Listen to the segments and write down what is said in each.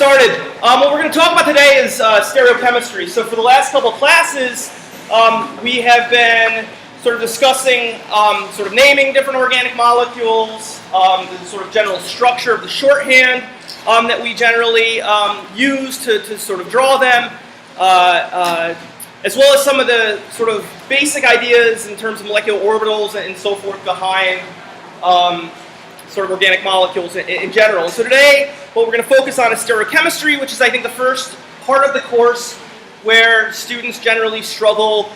started. What we're going to talk about today is stereochemistry. So for the last couple of classes, we have been sort of discussing sort of naming different organic molecules, the sort of general structure of the shorthand that we generally use to sort of draw them, as well as some of the sort of basic ideas in terms of molecular orbitals and so forth behind sort of organic molecules in general. And so today, what we're going to focus on is stereochemistry, which is, I think, the first part of the course where students generally struggle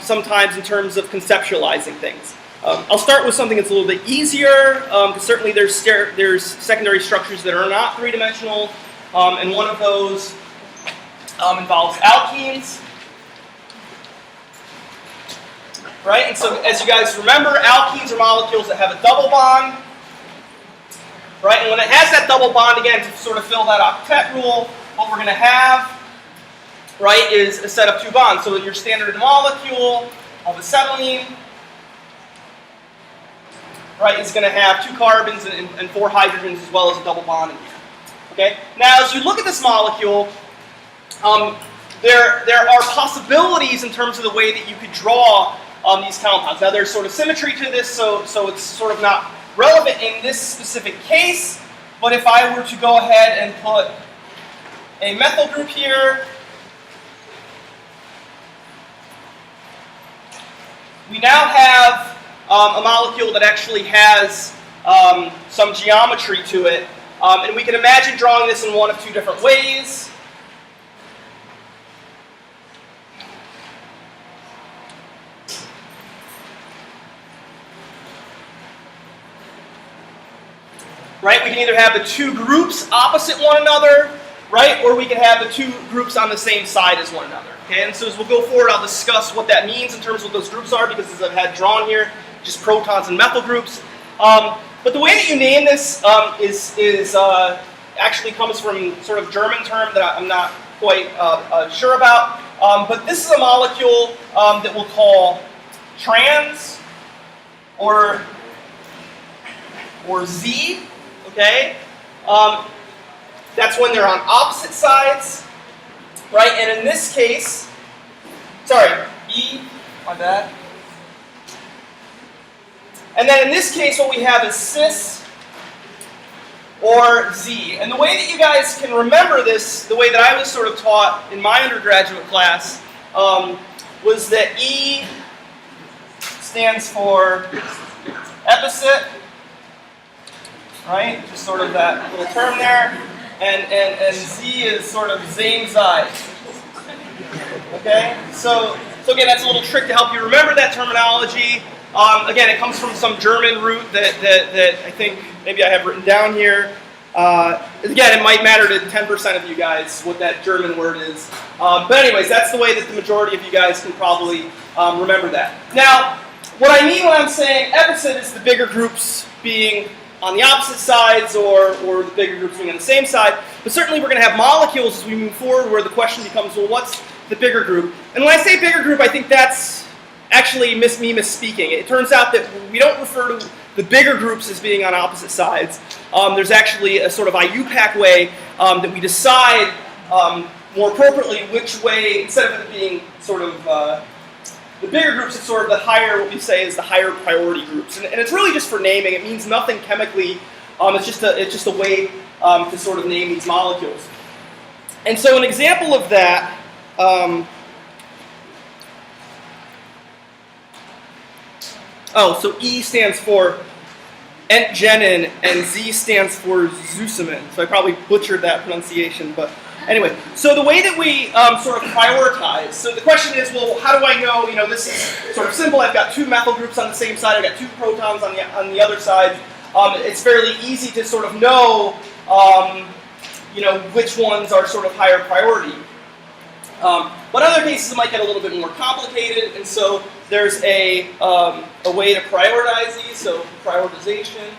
sometimes in terms of conceptualizing things. I'll start with something that's a little bit easier, because certainly there's secondary structures that are not three-dimensional, and one of those involves alkenes. Right, and so as you guys remember, alkenes are molecules that have a double bond. Right, and when it has that double bond, again, to sort of fill that octet rule, what we're going to have, right, is a set of two bonds. So your standard molecule of acetylene, right, is going to have two carbons and four hydrogens as well as a double bond in here. Okay. Now, as you look at this molecule, there are possibilities in terms of the way that you could draw these compounds. Now, there's sort of symmetry to this, so it's sort of not relevant in this specific case, but if I were to go ahead and put a methyl group here, we now have a molecule that actually has some geometry to it, and we can imagine drawing this in one of two different ways. Right, we can either have the two groups opposite one another, right, or we can have the two groups on the same side as one another. Okay, and so as we'll go forward, I'll discuss what that means in terms of what those groups are, because as I've had drawn here, just protons and methyl groups. But the way that you name this actually comes from sort of German term that I'm not quite sure about. But this is a molecule that we'll call trans or Z. Okay, that's when they're on opposite sides, right? And in this case, E, my bad. And then in this case, what we have is cis or Z. And the way that you guys can remember this, the way that I was sort of taught in my undergraduate class, was that E stands for epicet. Right, just sort of that little term there, and Z is sort of same side. Okay, so again, that's a little trick to help you remember that terminology. Again, it comes from some German root that I think maybe I have written down here. Again, it might matter to 10% of you guys what that German word is. But anyways, that's the way that the majority of you guys can probably remember that. Now, what I mean when I'm saying epicet is the bigger groups being on the opposite sides, or the bigger groups being on the same side. But certainly we're going to have molecules as we move forward where the question becomes, well, what's the bigger group? And when I say bigger group, I think that's actually me misspeaking. It turns out that we don't refer to the bigger groups as being on opposite sides. There's actually a sort of IUPAC way that we decide more appropriately which way, instead of it being sort of the bigger groups, it's sort of the higher, what we say is the higher priority groups. And it's really just for naming. It means nothing chemically. It's just a way to sort of name these molecules. And so an example of that, so E stands for entgenin and Z stands for zusamin. So I probably butchered that pronunciation, but anyway, so the way that we sort of prioritize, so the question is, well, how do I know, this is sort of simple. I've got two methyl groups on the same side. I've got two protons on the other side. It's fairly easy to sort of know, which ones are sort of higher priority. But in other cases, it might get a little bit more complicated, and so there's a way to prioritize these, so prioritization.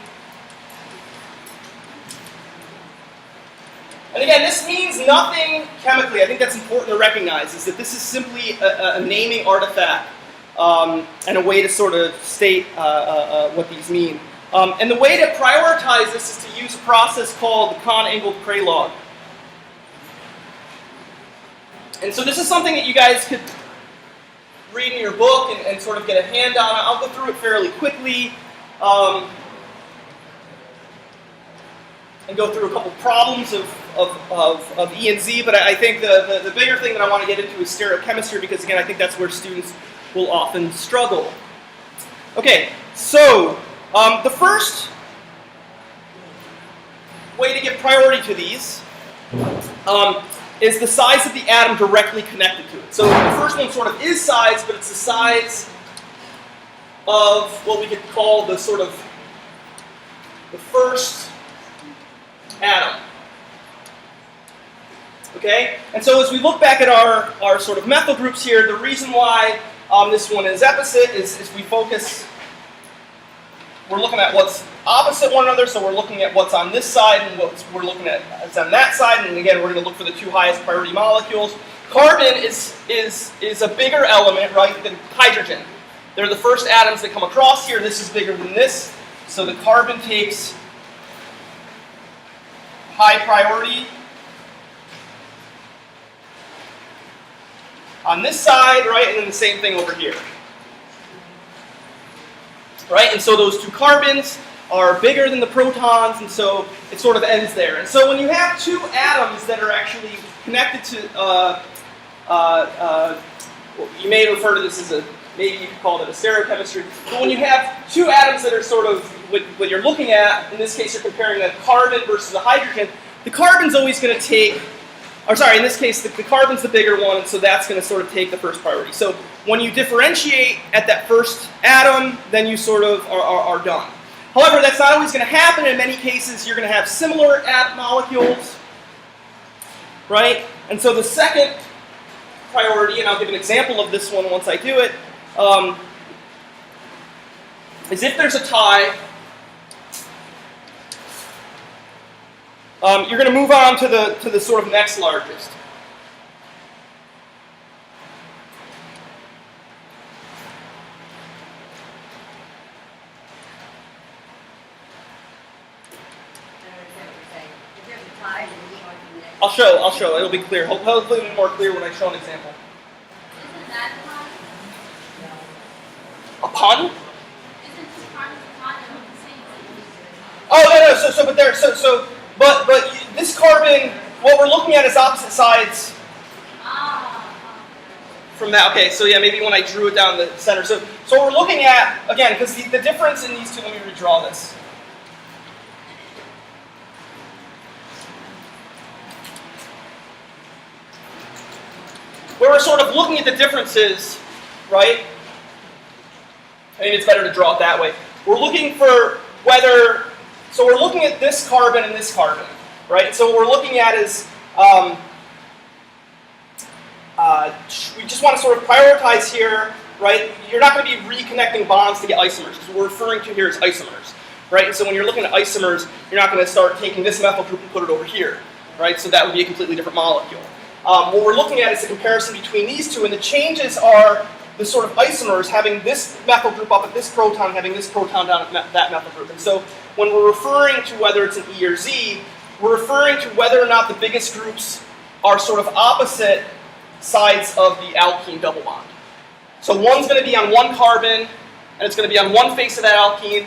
And again, this means nothing chemically. I think that's important to recognize, is that this is simply a naming artifact and a way to sort of state what these mean. And the way to prioritize this is to use a process called the Kahn-Engel Kralog. And so this is something that you guys could read in your book and sort of get a hand on. I'll go through it fairly quickly and go through a couple problems of E and Z, but I think the bigger thing that I want to get into is stereochemistry, because again, I think that's where students will often struggle. Okay, so the first way to give priority to these is the size of the atom directly connected to it. So the first one sort of is size, but it's the size of what we could call the sort of the first atom. Okay? And so as we look back at our sort of methyl groups here, the reason why this one is opposite is we focus, we're looking at what's opposite one another, so we're looking at what's on this side and what we're looking at is on that side, and again, we're going to look for the two highest priority molecules. Carbon is a bigger element, right, than hydrogen. They're the first atoms that come across here. This is bigger than this, so the carbon takes high priority on this side, right, and then the same thing over here. Right, and so those two carbons are bigger than the protons, and so it sort of ends there. And so when you have two atoms that are actually connected to, you may refer to this as maybe you could call it a stereochemistry, but when you have two atoms that are sort of, what you're looking at, in this case you're comparing a carbon versus a hydrogen, the carbon's always going to take, or sorry, in this case the carbon's the bigger one, and so that's going to sort of take the first priority. So when you differentiate at that first atom, then you sort of are done. However, that's not always going to happen. In many cases, you're going to have similar molecules, right? And so the second priority, and I'll give an example of this one once I do it, is if there's a tie, you're going to move on to the sort of next largest. I'll show. It'll be clear. Hopefully it'll be more clear when I show an example. Isn't that A pun? Isn't carbon and carbon the same? Oh no. But this carbon, what we're looking at is opposite sides from that. Okay, so yeah, maybe when I drew it down the center. So what we're looking at, again, because the difference in these two, let me redraw this. Where we're sort of looking at the differences, right? I mean, it's better to draw it that way. We're looking for whether, so we're looking at this carbon and this carbon, right? So what we're looking at is, we just want to sort of prioritize here, right? You're not going to be reconnecting bonds to get isomers, because what we're referring to here is isomers, right? And so when you're looking at isomers, you're not going to start taking this methyl group and put it over here, right? So that would be a completely different molecule. What we're looking at is the comparison between these two, and the changes are the sort of isomers having this methyl group up at this proton, having this proton down at that methyl group. And so when we're referring to whether it's an E or Z, we're referring to whether or not the biggest groups are sort of opposite sides of the alkene double bond. So one's going to be on one carbon, and it's going to be on one face of that alkene.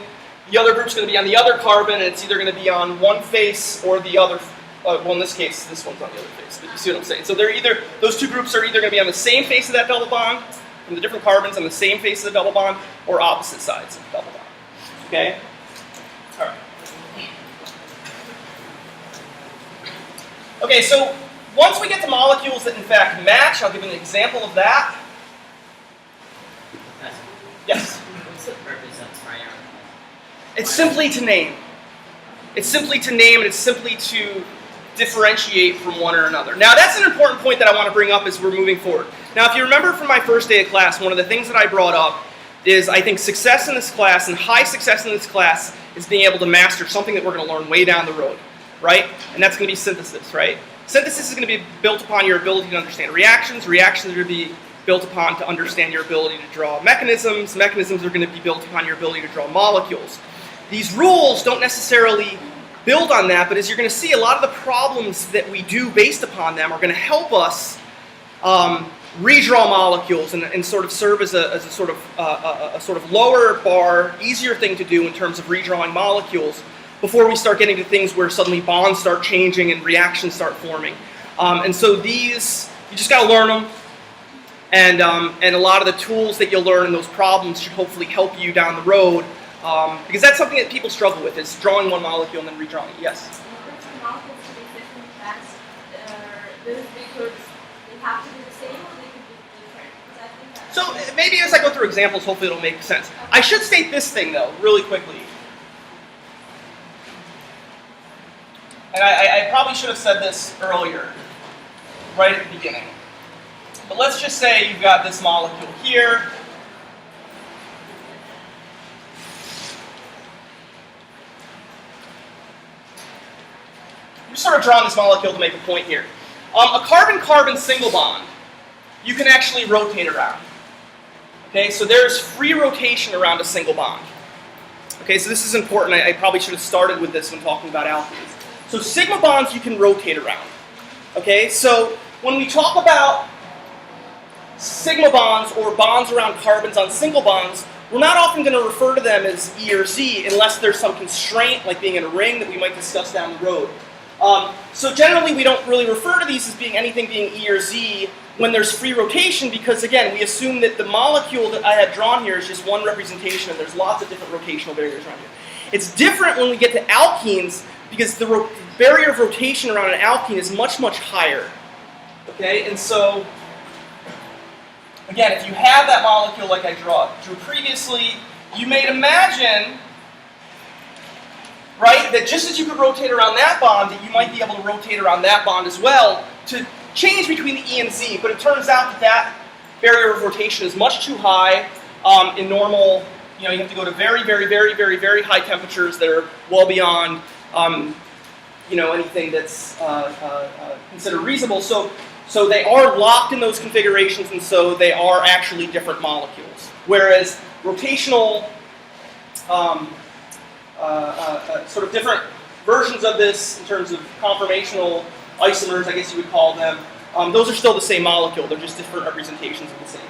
The other group's going to be on the other carbon, and it's either going to be on one face or the other. Well, in this case, this one's on the other face. But you see what I'm saying? So those two groups are either going to be on the same face of that double bond, from the different carbons on the same face of the double bond, or opposite sides of the double bond. Okay? All right. Okay, so once we get to molecules that in fact match, I'll give an example of that. Yes? What's the purpose of priority? It's simply to name. It's simply to name, and it's simply to differentiate from one or another. Now, that's an important point that I want to bring up as we're moving forward. Now, if you remember from my first day of class, one of the things that I brought up is I think success in this class and high success in this class is being able to master something that we're going to learn way down the road, right? And that's going to be synthesis, right? Synthesis is going to be built upon your ability to understand reactions. Reactions are going to be built upon to understand your ability to draw mechanisms. Mechanisms are going to be built upon your ability to draw molecules. These rules don't necessarily build on that, but as you're going to see, a lot of the problems that we do based upon them are going to help us redraw molecules and sort of serve as a sort of lower bar, easier thing to do in terms of redrawing molecules before we start getting to things where suddenly bonds start changing and reactions start forming. And so these, you just got to learn them. And a lot of the tools that you'll learn in those problems should hopefully help you down the road, because that's something that people struggle with, is drawing one molecule and then redrawing it. Yes? Those because they have to be the same or they could be different? Because I think that So maybe as I go through examples, hopefully it'll make sense. I should state this thing, though, really quickly. And I probably should have said this earlier, right at the beginning. But let's just say you've got this molecule here. I'm just sort of drawing this molecule to make a point here. A carbon-carbon single bond, you can actually rotate around. Okay, so there's free rotation around a single bond. Okay, so this is important. I probably should have started with this when talking about alkenes. So sigma bonds you can rotate around. Okay, so when we talk about sigma bonds or bonds around carbons on single bonds, we're not often going to refer to them as E or Z unless there's some constraint, like being in a ring, that we might discuss down the road. So generally we don't really refer to these as being anything being E or Z when there's free rotation, because again, we assume that the molecule that I had drawn here is just one representation and there's lots of different rotational barriers around here. It's different when we get to alkenes, because the barrier of rotation around an alkene is much, much higher. Okay, and so again, if you have that molecule like I drew previously, you may imagine, right, that just as you could rotate around that bond, that you might be able to rotate around that bond as well to change between the E and Z. But it turns out that that barrier of rotation is much too high in normal. You know, you have to go to very, very, very, very, very high temperatures that are well beyond, you know, anything that's considered reasonable. So they are locked in those configurations, and so they are actually different molecules. Whereas rotational, sort of different versions of this in terms of conformational isomers, I guess you would call them, those are still the same molecule. They're just different representations of the same thing.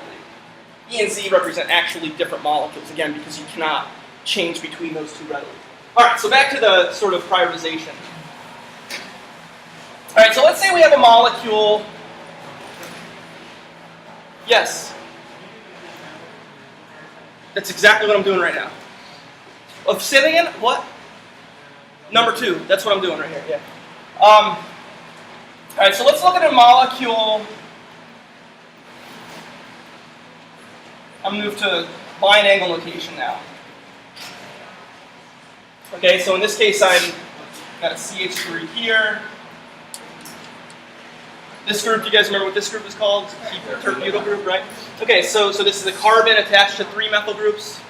E and Z represent actually different molecules, again, because you cannot change between those two readily. All right, so back to the sort of prioritization. All right, so let's say we have a molecule. Yes? That's exactly what I'm doing right now. Of say it again? What? Number 2. That's what I'm doing right here. Yeah. All right. So let's look at a molecule. I'm gonna move to line angle notation now. Okay. So in this case, I've got a CH3 here. This group, you guys remember what this group is called? Terbutyl group, right? Okay. So this is a carbon attached to 3 methyl groups.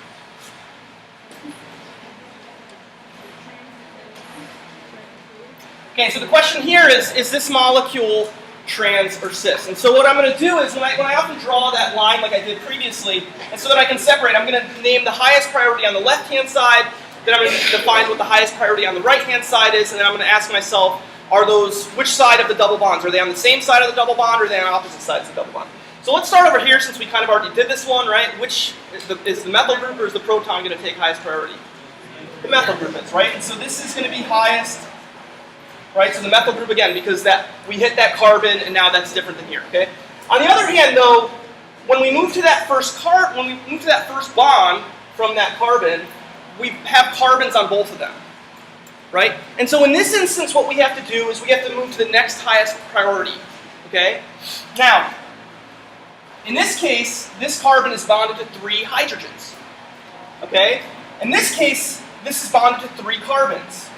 Okay, so the question here is this molecule trans or cis? And so what I'm going to do is, when I often draw that line like I did previously, and so that I can separate, I'm going to name the highest priority on the left-hand side, then I'm going to define what the highest priority on the right-hand side is, and then I'm going to ask myself, which side of the double bonds? Are they on the same side of the double bond, or are they on opposite sides of the double bond? So let's start over here, since we kind of already did this one, right? Which is the methyl group, or is the proton going to take highest priority? The methyl group is, right? And so this is going to be highest. Right, so the methyl group again, because we hit that carbon, and now that's different than here. Okay. On the other hand, though, when we move to that first bond from that carbon, we have carbons on both of them. Right, and so in this instance, what we have to do is we have to move to the next highest priority. Okay. Now, in this case, this carbon is bonded to 3 hydrogens. Okay. In this case, this is bonded to 3 carbons.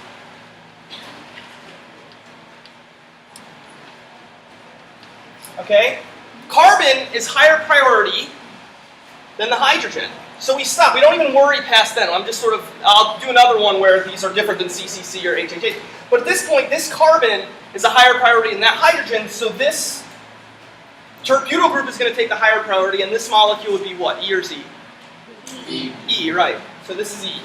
Okay? Carbon is higher priority than the hydrogen. So we stop. We don't even worry past then. I'll do another one where these are different than CCC or HHH. But at this point, this carbon is a higher priority than that hydrogen, so this terbutyl group is going to take the higher priority, and this molecule would be what? E or Z? E, right. So this is E.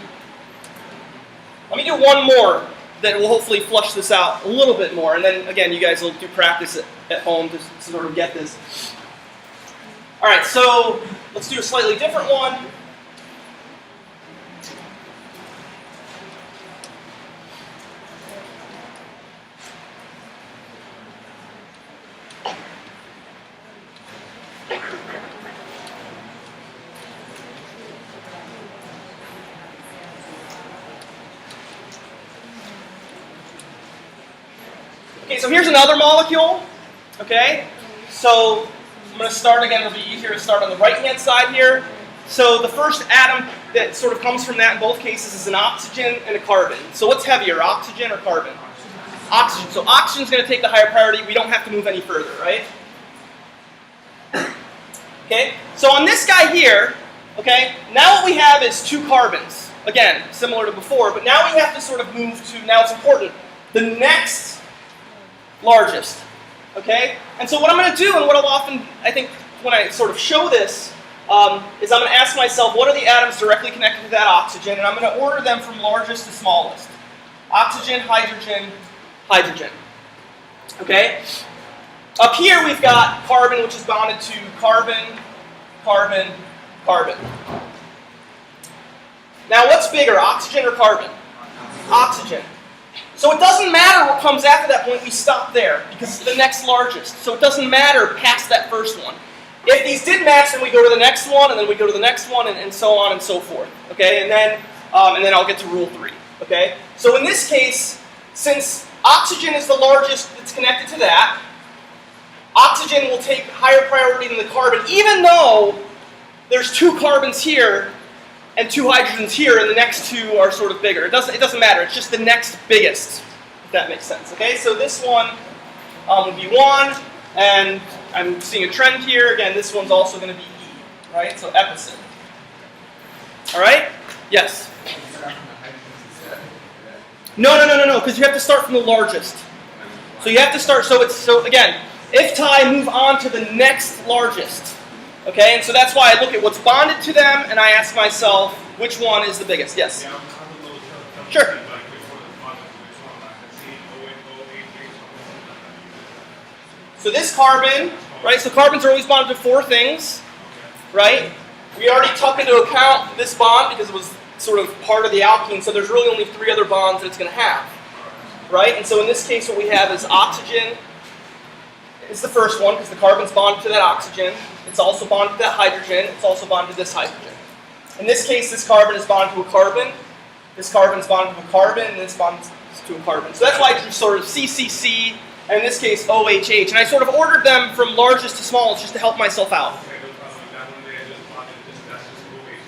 Let me do one more that will hopefully flush this out a little bit more. And then, again, you guys will do practice at home to sort of get this. All right, so let's do a slightly different one. Okay, so here's another molecule, okay? So I'm going to start again, it'll be easier to start on the right-hand side here. So the first atom that sort of comes from that in both cases is an oxygen and a carbon. So what's heavier, oxygen or carbon? Oxygen. So oxygen's going to take the higher priority. We don't have to move any further, right? Okay, so on this guy here, okay, now what we have is 2 carbons. Again, similar to before, but now we have to sort of move to, now it's important, the next largest, okay? And so what I'm going to do, and what I'll often, I think, when I sort of show this, is I'm going to ask myself, what are the atoms directly connected to that oxygen? And I'm going to order them from largest to smallest. Oxygen, hydrogen, hydrogen. Okay? Up here we've got carbon, which is bonded to carbon, carbon, carbon. Now what's bigger, oxygen or carbon? Oxygen. So it doesn't matter what comes after that point, we stop there, because it's the next largest. So it doesn't matter past that first one. If these did match, then we go to the next one, and then we go to the next one, and so on and so forth. Okay, and then I'll get to rule 3. Okay, so in this case, since oxygen is the largest that's connected to that, oxygen will take higher priority than the carbon, even though there's 2 carbons here and 2 hydrogens here, and the next 2 are sort of bigger. It doesn't matter. It's just the next biggest, if that makes sense. Okay, so this one would be 1, and I'm seeing a trend here. Again, this one's also going to be E, right? So opposite. All right? Yes? No, because you have to start from the largest. So you have to start, so again, if tie, move on to the next largest. Okay, and so that's why I look at what's bonded to them, and I ask myself, which one is the biggest? Yes? Yeah, I'm a little confused. Sure. Like, which one is bonded to which one? Like, I see O8, something. So this carbon, right, so carbons are always bonded to 4 things, right? We already took into account this bond because it was sort of part of the alkene, so there's really only 3 other bonds that it's going to have, right? And so in this case what we have is oxygen. It's the first one because the carbon's bonded to that oxygen. It's also bonded to that hydrogen. It's also bonded to this hydrogen. In this case, this carbon is bonded to a carbon. This carbon is bonded to a carbon, and this bonds to a carbon. So that's why I drew sort of CCC, and in this case, OHH. And I sort of ordered them from largest to smallest just to help myself out. Okay, no problem. That one there just bonded, that's just O8,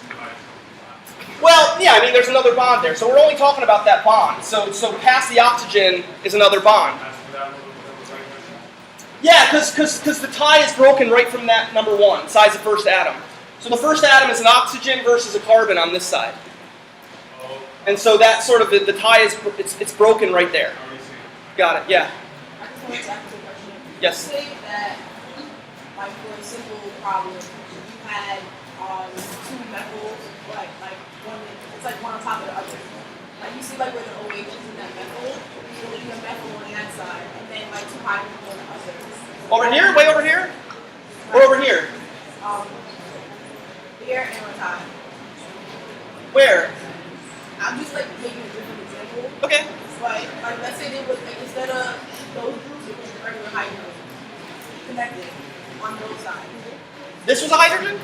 that's just Well, yeah, I mean, there's another bond there. So we're only talking about that bond. So past the oxygen is another bond. That's for that one, right? Yeah, because the tie is broken right from that number 1, size of first atom. So the first atom is an oxygen versus a carbon on this side. Oh, And so that sort of, the tie is, it's broken right there. I already see it. Got it, yeah. I just wanted to ask a question. Yes. Say that, like for a simple problem, you had 2 methyls, like one, it's like one on top of the other. Like you see like where the OH is in that methyl, you're leaving a methyl on that side, and then like 2 hydrogens on the other. Over here? Way over here? Or over here? Here and on top. Where? I'm just like making a different example. Okay. But like let's say they would like instead of those groups, it was regular hydrogen connected on both sides. This was a hydrogen?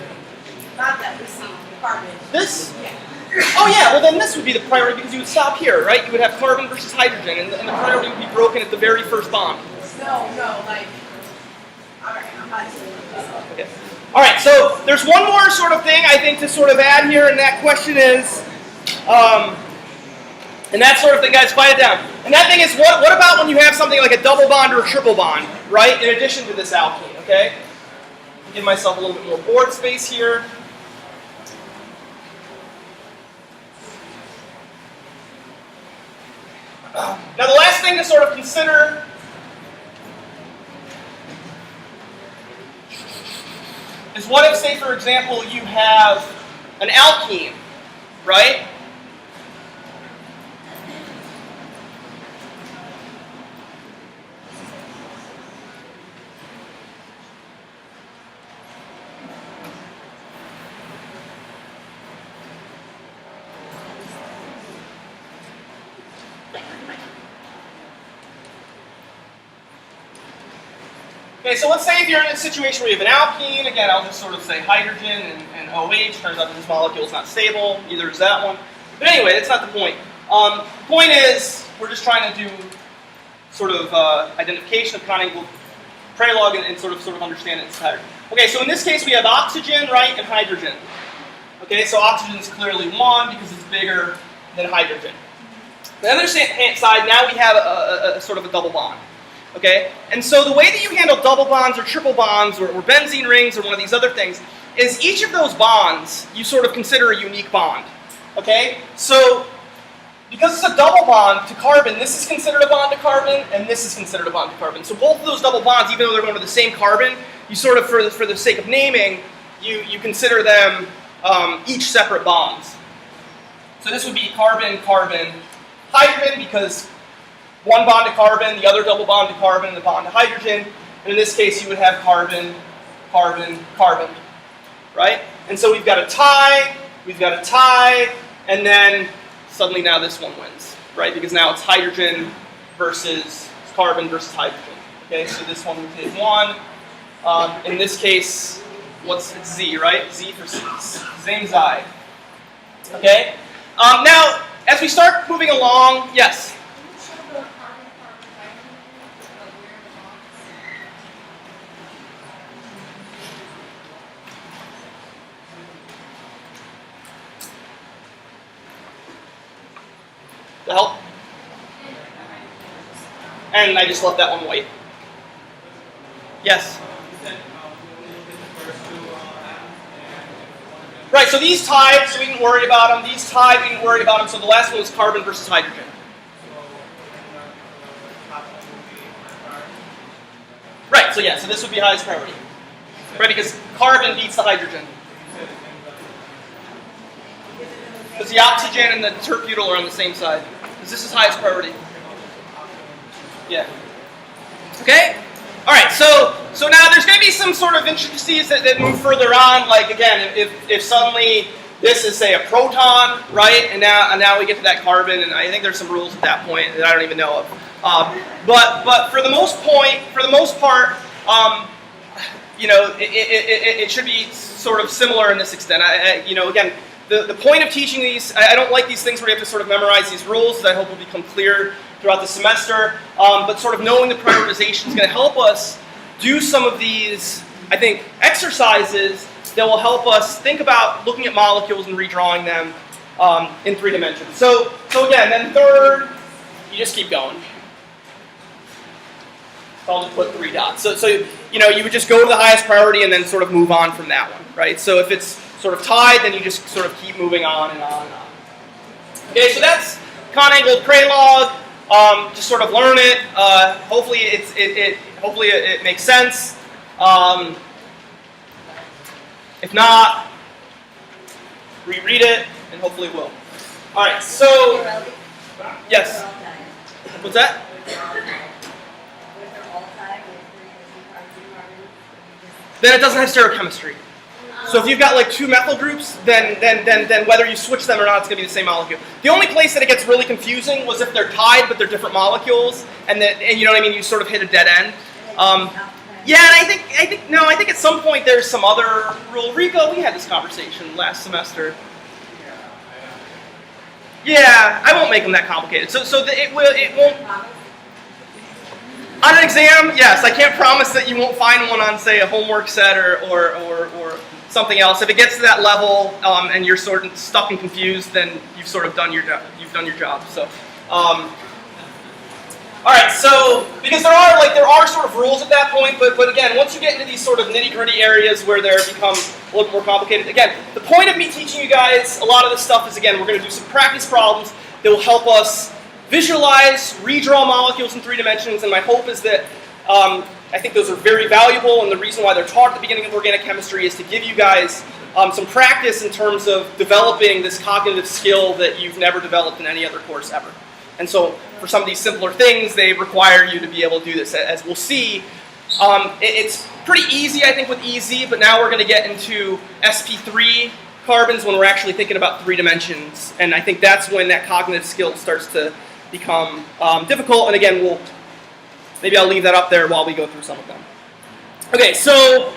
Not that we see carbon. This? Yeah. Oh yeah, well then this would be the priority because you would stop here, right? You would have carbon versus hydrogen, and the priority would be broken at the very first bond. No, like alright, I'm not saying this. Okay. All right, so there's one more sort of thing I think to sort of add here, and that question is, and that sort of thing, guys, write it down. And that thing is, what about when you have something like a double bond or a triple bond, right? In addition to this alkene, okay? Give myself a little bit more board space here. Now the last thing to sort of consider is what if, say, for example, you have an alkene, right? Okay, so let's say if you're in a situation where you have an alkene, again, I'll just sort of say hydrogen and OH. Turns out that this molecule is not stable, either is that one. But anyway, that's not the point. The point is, we're just trying to do sort of identification of coniangled paralog and sort of understand its pattern. Okay, so in this case we have oxygen, right, and hydrogen. Okay, so oxygen is clearly 1 because it's bigger than hydrogen. On the other side, now we have a sort of a double bond. Okay, and so the way that you handle double bonds or triple bonds or benzene rings or one of these other things is each of those bonds you sort of consider a unique bond. Okay, so because it's a double bond to carbon, this is considered a bond to carbon, and this is considered a bond to carbon. So both of those double bonds, even though they're going to the same carbon, you sort of, for the sake of naming, you consider them each separate bonds. So this would be carbon, carbon, hydrogen, because one bond to carbon, the other double bond to carbon, and the bond to hydrogen. And in this case, you would have carbon, carbon, carbon, right? And so we've got a tie, and then suddenly now this one wins, right? Because now it's hydrogen versus carbon versus hydrogen. Okay, so this one would hit 1. In this case, it's Z, right? Z for same Xi. Okay? Now, as we start moving along, yes? To help? And I just left that one white. Yes? Right, so these tied, so we didn't worry about them. These tied, we didn't worry about them. So the last one was carbon versus hydrogen. Right, so yeah, so this would be highest priority. Right, because carbon beats the hydrogen. Because the oxygen and the terbutyl are on the same side. Because this is highest priority. Yeah. Okay? Alright, so now there's going to be some sort of intricacies that move further on. Like, again, if suddenly this is, say, a proton, right? And now we get to that carbon, and I think there's some rules at that point that I don't even know of. But for the most part, you know, it should be sort of similar in this extent. You know, again, the point of teaching these, I don't like these things where you have to sort of memorize these rules that I hope will become clear throughout the semester. But sort of knowing the prioritization is going to help us do some of these, I think, exercises that will help us think about looking at molecules and redrawing them in 3 dimensions. So again, then third, you just keep going. I'll just put 3 dots. So you know, you would just go to the highest priority and then sort of move on from that one, right? So if it's sort of tied, then you just sort of keep moving on and on and on. Okay, so that's coniangled paralog. Just sort of learn it. Hopefully it makes sense. If not, reread it, and hopefully it will. All right. So Murelli? yes. What's that? Then it doesn't have stereochemistry. So if you've got like 2 methyl groups, then whether you switch them or not, it's going to be the same molecule. The only place that it gets really confusing was if they're tied but they're different molecules, and you know what I mean. You sort of hit a dead end. Yeah, and I think at some point there's some other rule. Rico, we had this conversation last semester. Yeah, I won't make them that complicated. So it won't. On an exam, yes, I can't promise that you won't find one on, say, a homework set or something else. If it gets to that level and you're sort of stuck and confused, then you've sort of done your job. So, all right. So because there are sort of rules at that point, but again, once you get into these sort of nitty-gritty areas where they become a little more complicated, again, the point of me teaching you guys a lot of this stuff is, again, we're going to do some practice problems that will help us visualize, redraw molecules in 3 dimensions, and my hope is that I think those are very valuable, and the reason why they're taught at the beginning of organic chemistry is to give you guys some practice in terms of developing this cognitive skill that you've never developed in any other course ever. And so for some of these simpler things, they require you to be able to do this. As we'll see, it's pretty easy, I think, with EZ, but now we're going to get into sp3 carbons when we're actually thinking about 3 dimensions, and I think that's when that cognitive skill starts to become difficult. And again, maybe I'll leave that up there while we go through some of them. Okay, so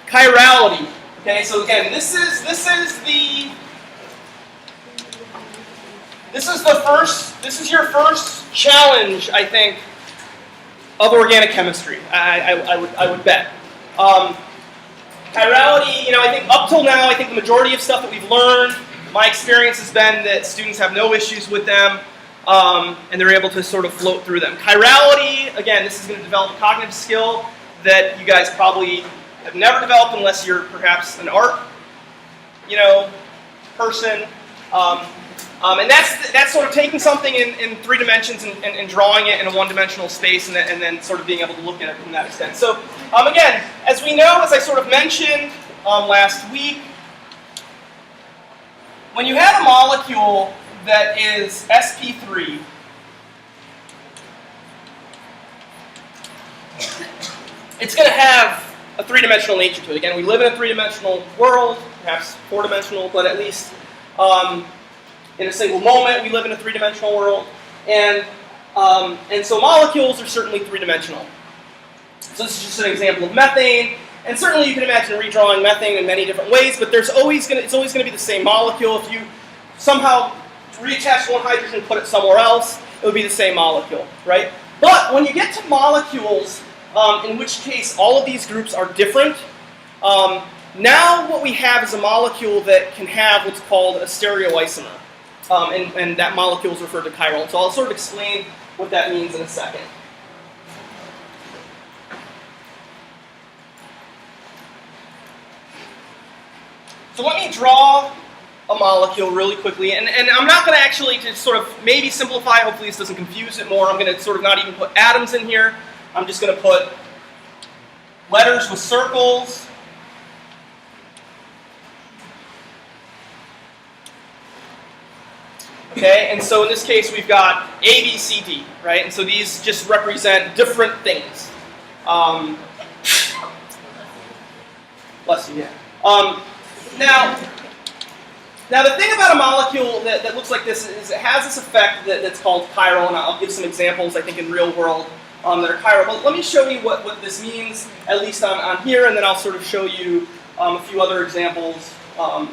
chirality. Okay, so again, this is your first challenge, I think, of organic chemistry. I would bet. Chirality, I think up till now, I think the majority of stuff that we've learned, my experience has been that students have no issues with them, and they're able to sort of float through them. Chirality, again, this is going to develop a cognitive skill that you guys probably have never developed unless you're perhaps an art, person. And that's sort of taking something in 3 dimensions and drawing it in a 1-dimensional space and then sort of being able to look at it from that extent. So again, as we know, as I sort of mentioned last week, when you have a molecule that is sp3, it's going to have a 3-dimensional nature to it. Again, we live in a 3-dimensional world, perhaps 4-dimensional, but at least in a single moment, we live in a 3-dimensional world, and so molecules are certainly 3-dimensional. So this is just an example of methane, and certainly you can imagine redrawing methane in many different ways, but it's always going to be the same molecule. If you somehow reattach one hydrogen and put it somewhere else, it would be the same molecule, right? But when you get to molecules, in which case all of these groups are different, now what we have is a molecule that can have what's called a stereoisomer. And that molecule is referred to chiral. So I'll sort of explain what that means in a second. So let me draw a molecule really quickly. And I'm not going to actually just sort of maybe simplify. Hopefully this doesn't confuse it more. I'm going to sort of not even put atoms in here. I'm just going to put letters with circles. Okay, and so in this case we've got A, B, C, D, right? And so these just represent different things. Bless you, yeah. Now the thing about a molecule that looks like this is it has this effect that's called chiral, and I'll give some examples, I think, in real world that are chiral. But let me show you what this means, at least on here, and then I'll sort of show you a few other examples as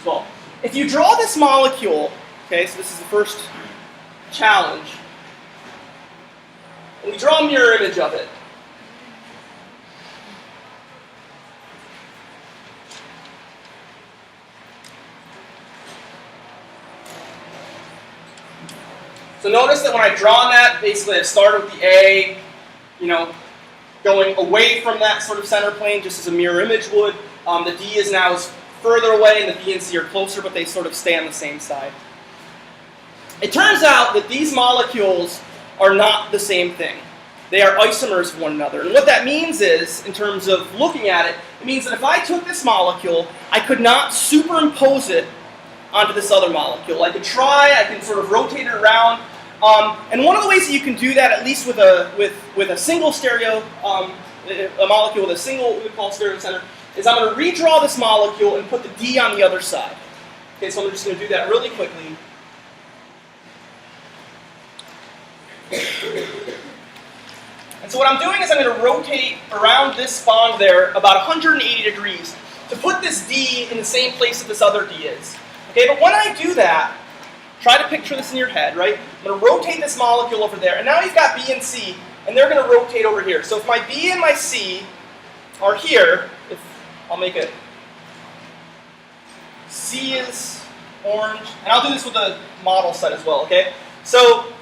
well. If you draw this molecule, okay, so this is the first challenge, and we draw a mirror image of it. So notice that when I draw that, basically I started with the A, going away from that sort of center plane, just as a mirror image would. The D is now further away, and the B and C are closer, but they sort of stay on the same side. It turns out that these molecules are not the same thing. They are isomers of one another. And what that means is, in terms of looking at it, it means that if I took this molecule, I could not superimpose it onto this other molecule. I could try, I can sort of rotate it around. And one of the ways that you can do that, at least with a single stereo, a molecule with a single, what we call stereo center, is I'm going to redraw this molecule and put the D on the other side. Okay, so I'm just going to do that really quickly. And so what I'm doing is I'm going to rotate around this bond there about 180 degrees to put this D in the same place that this other D is. Okay, but when I do that, try to picture this in your head, right? I'm going to rotate this molecule over there, and now you've got B and C, and they're going to rotate over here. So if my B and my C are here, I'll make it C is orange, and I'll do this with the model set as well, okay? So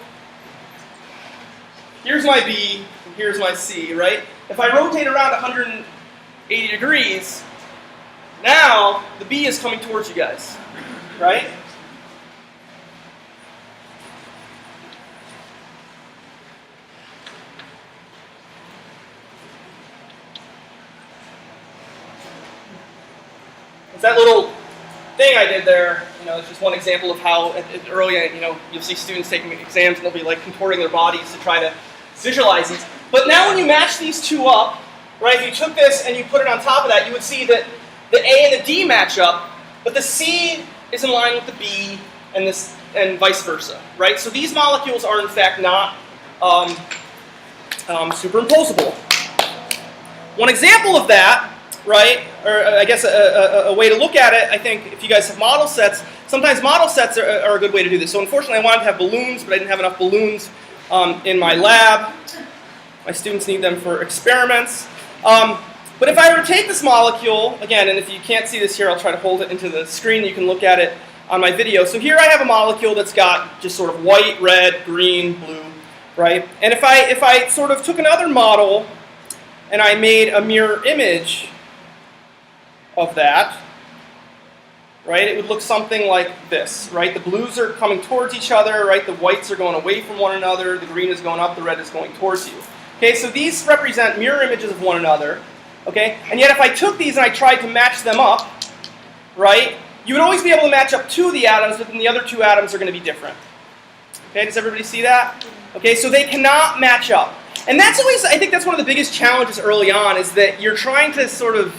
here's my B, and here's my C, right? If I rotate around 180 degrees, now the B is coming towards you guys, right? It's that little thing I did there, it's just one example of how early, you'll see students taking exams and they'll be like contorting their bodies to try to visualize these. But now when you match these two up, right, if you took this and you put it on top of that, you would see that the A and the D match up, but the C is in line with the B and vice versa, right? So these molecules are in fact not superimposable. One example of that, right, or I guess a way to look at it, I think if you guys have model sets, sometimes model sets are a good way to do this. So unfortunately I wanted to have balloons, but I didn't have enough balloons in my lab. My students need them for experiments. But if I were to take this molecule, again, and if you can't see this here, I'll try to hold it into the screen. You can look at it on my video. So here I have a molecule that's got just sort of white, red, green, blue, right? And if I sort of took another model and I made a mirror image of that, right, it would look something like this, right? The blues are coming towards each other, right? The whites are going away from one another. The green is going up. The red is going towards you. Okay, so these represent mirror images of one another. Okay, and yet if I took these and I tried to match them up, right, you would always be able to match up two of the atoms, but then the other two atoms are going to be different. Okay, does everybody see that? Okay, so they cannot match up. And that's always, I think that's one of the biggest challenges early on, is that you're trying to sort of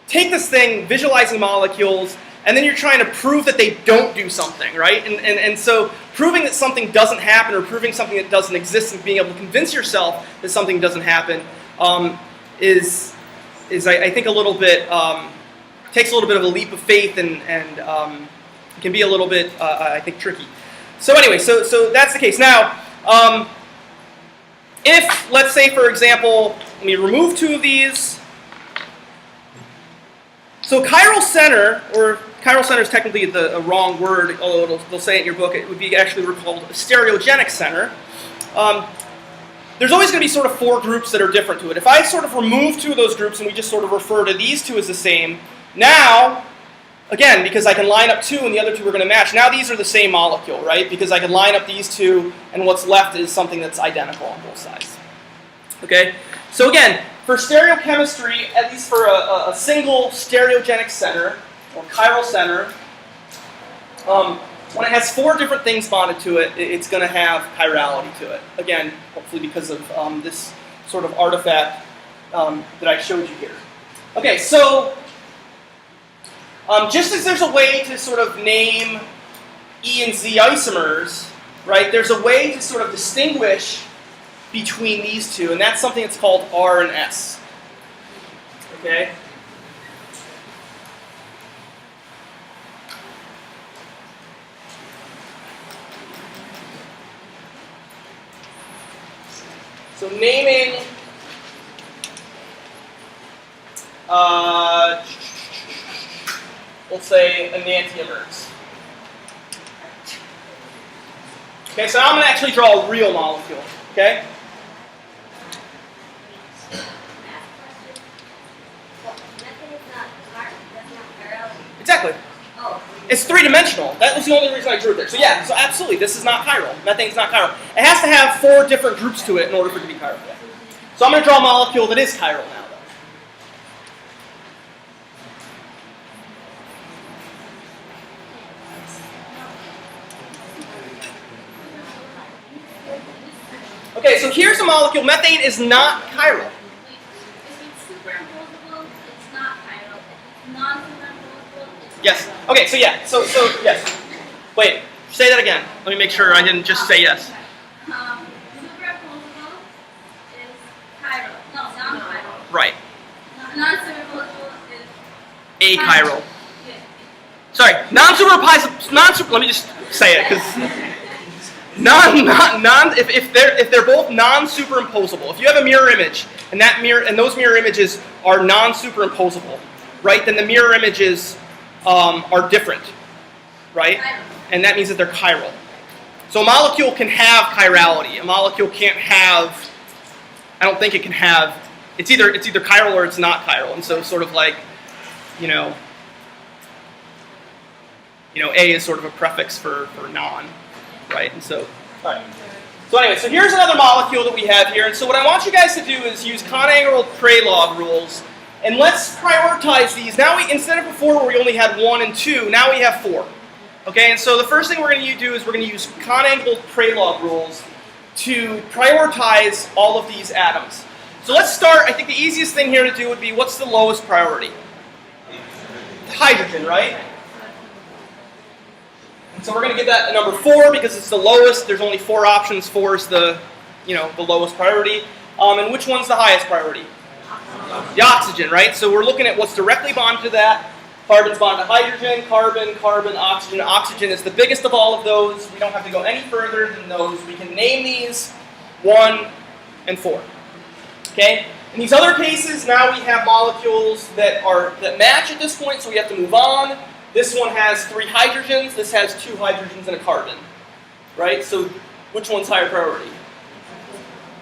take this thing, visualizing molecules, and then you're trying to prove that they don't do something, right? And so proving that something doesn't happen or proving something that doesn't exist and being able to convince yourself that something doesn't happen is I think a little bit, takes a little bit of a leap of faith and can be a little bit, I think, tricky. So anyway, so that's the case. Now, if, let's say, for example, let me remove two of these. So chiral center, or chiral center is technically a wrong word, although they'll say it in your book, it would be actually called a stereogenic center. There's always going to be sort of four groups that are different to it. If I sort of remove two of those groups and we just sort of refer to these two as the same, now, again, because I can line up two and the other two are going to match, now these are the same molecule, right? Because I can line up these two and what's left is something that's identical on both sides. Okay? So again, for stereochemistry, at least for a single stereogenic center, or chiral center, when it has four different things bonded to it, it's going to have chirality to it. Again, hopefully because of this sort of artifact that I showed you here. Okay, so just as there's a way to sort of name E and Z isomers, right, there's a way to sort of distinguish between these two, and that's something that's called R and S. Okay? So naming we'll say enantiomers. Okay, so now I'm going to actually draw a real molecule. Okay? Exactly. It's three-dimensional. That was the only reason I drew it there. So yeah, so absolutely, this is not chiral. Methane's not chiral. It has to have four different groups to it in order for it to be chiral. Yeah. So I'm going to draw a molecule that is chiral now, though. Okay, so here's a molecule. Methane is not chiral. If it's superimposable, it's not chiral. If it's non-superimposable, it's Yes. chiral. Okay, so yeah. So yes. Wait, say that again. Let me make sure I didn't just say yes. Superimposable is chiral. No, non-chiral. Right. Non-superimposable is Achiral. Yeah. Sorry, non-superimposable. Let me just say it because if they're both non-superimposable. If you have a mirror image and those mirror images are non-superimposable, right? Then the mirror images are different, right? Chiral. And that means that they're chiral. So a molecule can have chirality. A molecule can't have. I don't think it can have. It's either chiral or it's not chiral. And so sort of like, you know, A is sort of a prefix for non, right? And so, all right. So anyway, so here's another molecule that we have here. And so what I want you guys to do is use Cohn-Angerl Prelog rules. And let's prioritize these. Now instead of before where we only had 1 and 2, now we have 4. Okay, and so the first thing we're going to do is we're going to use Cohn-Angerl Prelog rules to prioritize all of these atoms. So let's start. I think the easiest thing here to do would be what's the lowest priority? Hydrogen, right? And so we're going to give that a number 4 because it's the lowest. There's only 4 options. 4 is the lowest priority. And which one's the highest priority? The oxygen, right? So we're looking at what's directly bonded to that. Carbon's bonded to hydrogen, carbon, carbon, oxygen. Oxygen is the biggest of all of those. We don't have to go any further than those. We can name these 1 and 4. Okay? In these other cases, now we have molecules that match at this point, so we have to move on. This one has 3 hydrogens. This has 2 hydrogens and a carbon. Right? So which one's higher priority?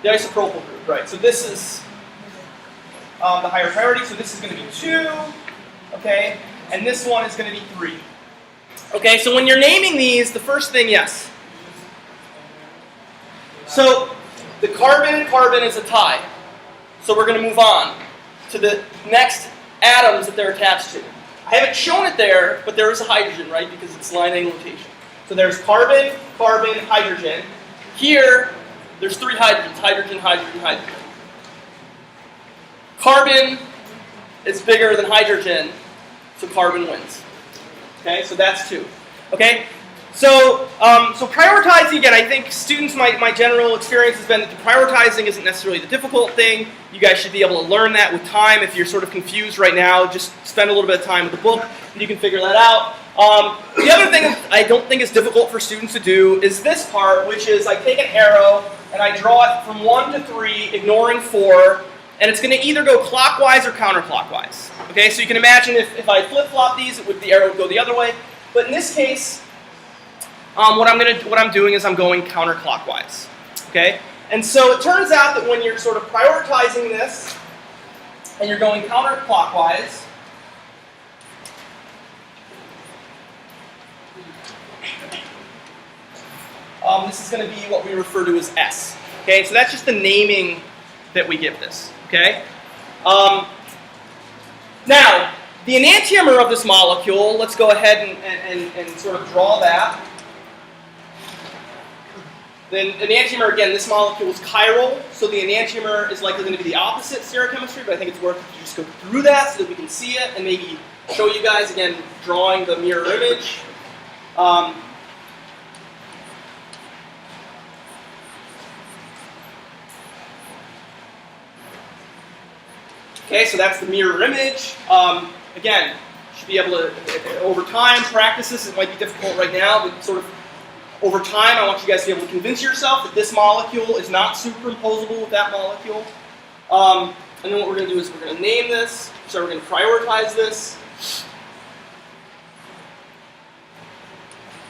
The isopropyl group, right? So this is the higher priority. So this is going to be 2. Okay? And this one is going to be 3. Okay, so when you're naming these, the first thing, yes. So the carbon is a tie. So we're going to move on to the next atoms that they're attached to. I haven't shown it there, but there is a hydrogen, right? Because it's line angle rotation. So there's carbon, carbon, hydrogen. Here, there's 3 hydrogens. Hydrogen, hydrogen, hydrogen. Carbon is bigger than hydrogen, so carbon wins. Okay, so that's 2. Okay, so prioritizing, again, I think students, my general experience has been that the prioritizing isn't necessarily the difficult thing. You guys should be able to learn that with time. If you're sort of confused right now, just spend a little bit of time with the book, and you can figure that out. The other thing I don't think is difficult for students to do is this part, which is I take an arrow and I draw it from 1 to 3, ignoring 4, and it's going to either go clockwise or counterclockwise. Okay, so you can imagine if I flip-flop these, the arrow would go the other way. But in this case, what I'm doing is I'm going counterclockwise. Okay, and so it turns out that when you're sort of prioritizing this and you're going counterclockwise, this is going to be what we refer to as S. Okay, so that's just the naming that we give this. Okay. Now, the enantiomer of this molecule, let's go ahead and sort of draw that. The enantiomer, again, this molecule is chiral, so the enantiomer is likely going to be the opposite stereochemistry, but I think it's worth it to just go through that so that we can see it and maybe show you guys, again, drawing the mirror image. Okay, so that's the mirror image. Again, you should be able to, over time, practice this. It might be difficult right now, but sort of over time, I want you guys to be able to convince yourself that this molecule is not superimposable with that molecule. And then what we're going to do is we're going to name this. So we're going to prioritize this.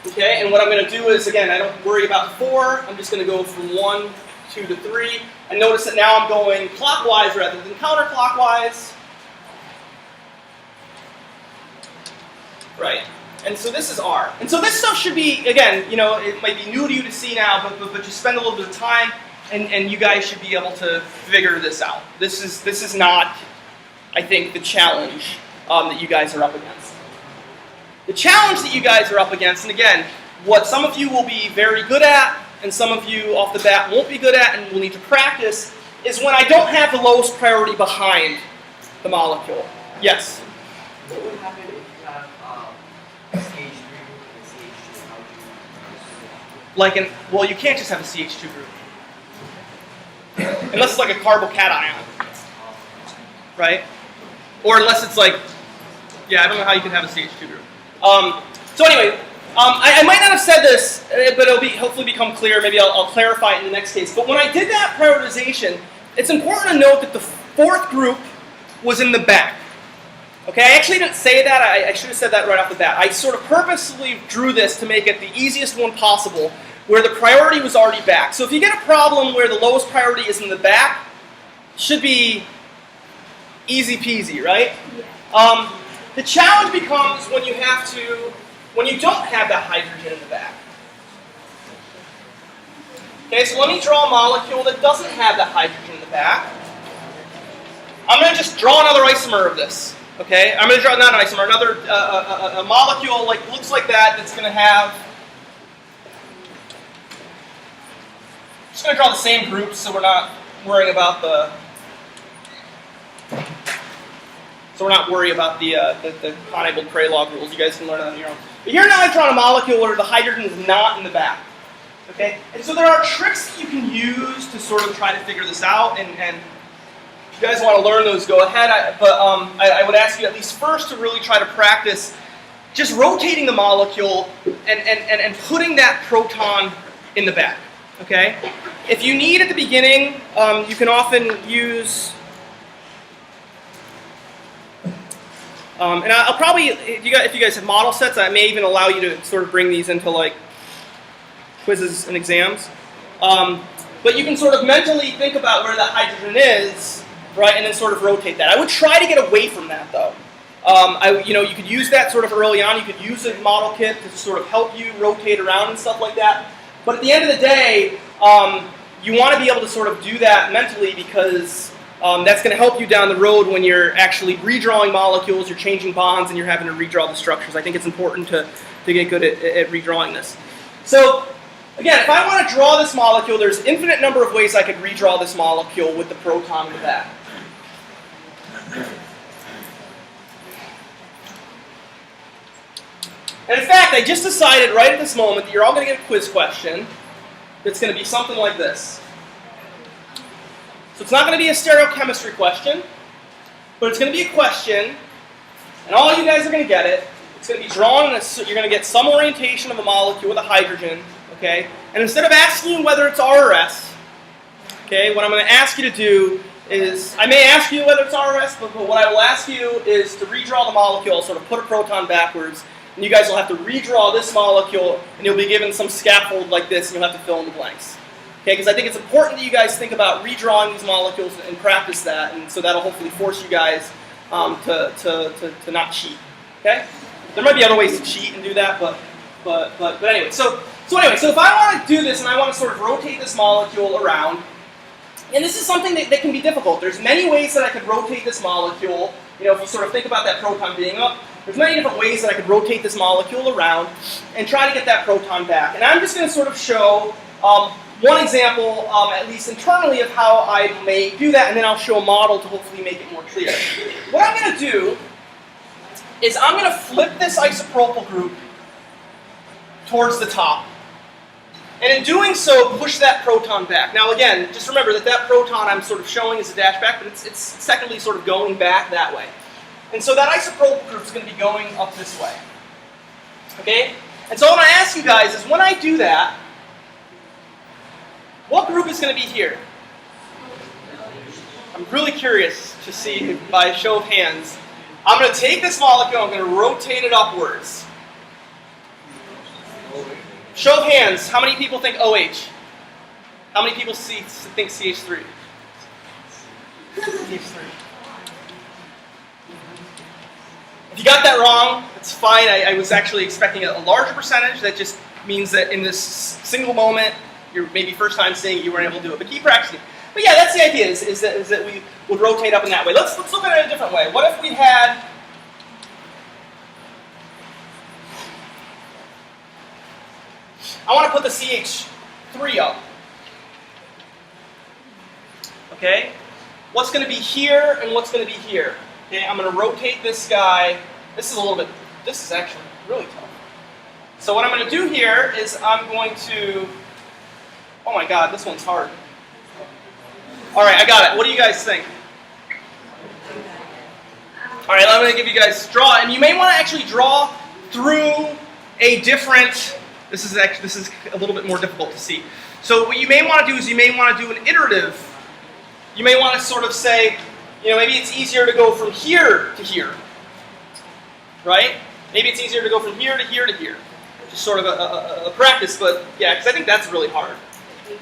Okay, and what I'm going to do is, again, I don't worry about 4. I'm just going to go from 1, 2 to 3. And notice that now I'm going clockwise rather than counterclockwise. Right? And so this is R. And so this stuff should be, again, it might be new to you to see now, but just spend a little bit of time, and you guys should be able to figure this out. This is not, I think, the challenge that you guys are up against. The challenge that you guys are up against, and again, what some of you will be very good at, and some of you off the bat won't be good at and will need to practice, is when I don't have the lowest priority behind the molecule. Yes? What would happen if you have CH3 group and CH2? How would you Well, you can't just have a CH2 group. Unless it's like a carbocation, right? Or unless it's like, I don't know how you can have a CH2 group. So anyway, I might not have said this, but it'll hopefully become clear. Maybe I'll clarify it in the next case. But when I did that prioritization, it's important to note that the 4th group was in the back. Okay, I actually didn't say that. I should have said that right off the bat. I sort of purposely drew this to make it the easiest one possible, where the priority was already back. So if you get a problem where the lowest priority is in the back, it should be easy peasy, right? Yeah. The challenge becomes when you don't have that hydrogen in the back. Okay, so let me draw a molecule that doesn't have that hydrogen in the back. I'm going to just draw another isomer of this. Okay, I'm going to draw not an isomer, another a molecule looks like that. That's going to have. I'm just going to draw the same groups, so we're not worrying about the. So we're not worried about the Honeygold-Prelog rules. You guys can learn that on your own. But here now I've drawn a molecule where the hydrogen is not in the back. Okay? And so there are tricks that you can use to sort of try to figure this out. And you guys want to learn those, go ahead. But I would ask you at least first to really try to practice just rotating the molecule and putting that proton in the back. Okay? If you need at the beginning, you can often use. And I'll probably, if you guys have model sets, I may even allow you to sort of bring these into like quizzes and exams. But you can sort of mentally think about where that hydrogen is, right, and then sort of rotate that. I would try to get away from that, though. You could use that sort of early on. You could use a model kit to sort of help you rotate around and stuff like that. But at the end of the day, you want to be able to sort of do that mentally because that's going to help you down the road when you're actually redrawing molecules, you're changing bonds, and you're having to redraw the structures. I think it's important to get good at redrawing this. So, again, if I want to draw this molecule, there's an infinite number of ways I could redraw this molecule with the proton in the back. And in fact, I just decided right at this moment that you're all going to get a quiz question that's going to be something like this. So it's not going to be a stereochemistry question, but it's going to be a question, and all you guys are going to get it. It's going to be drawn, you're going to get some orientation of a molecule with a hydrogen, okay? And instead of asking you whether it's R or S, okay, what I'm going to ask you to do is, I may ask you whether it's R or S, but what I will ask you is to redraw the molecule, sort of put a proton backwards, and you guys will have to redraw this molecule, and you'll be given some scaffold like this, and you'll have to fill in the blanks. Okay, because I think it's important that you guys think about redrawing these molecules and practice that, and so that'll hopefully force you guys to not cheat. Okay, there might be other ways to cheat and do that, but anyway. So if I want to do this and I want to sort of rotate this molecule around, and this is something that can be difficult. There's many ways that I could rotate this molecule. You know, if you sort of think about that proton being up, there's many different ways that I could rotate this molecule around and try to get that proton back. And I'm just going to sort of show one example, at least internally, of how I may do that, and then I'll show a model to hopefully make it more clear. What I'm going to do is I'm going to flip this isopropyl group towards the top. And in doing so, push that proton back. Now again, just remember that proton I'm sort of showing is a dash back, but it's secondly sort of going back that way. And so that isopropyl group is going to be going up this way. Okay? And so what I ask you guys is when I do that, what group is going to be here? I'm really curious to see if, by show of hands. I'm going to take this molecule, I'm going to rotate it upwards. Show of hands, how many people think OH? How many people think CH3? CH3. If you got that wrong, it's fine. I was actually expecting a larger percentage. That just means that in this single moment, you're maybe first time seeing it, you weren't able to do it. But keep practicing. But yeah, that's the idea, is that we would rotate up in that way. Let's look at it a different way. What if we had... I want to put the CH3 up. Okay? What's going to be here and what's going to be here? Okay, I'm going to rotate this guy. This is actually really tough. So what I'm going to do here is I'm going to... Oh my god, this one's hard. Alright, I got it. What do you guys think? Alright, I'm going to give you guys draw. And you may want to actually draw through a different... This is a little bit more difficult to see. So what you may want to do is you may want to do an iterative. You may want to sort of say, you know, maybe it's easier to go from here to here. Right? Maybe it's easier to go from here to here to here. Just sort of a practice, but yeah, because I think that's really hard.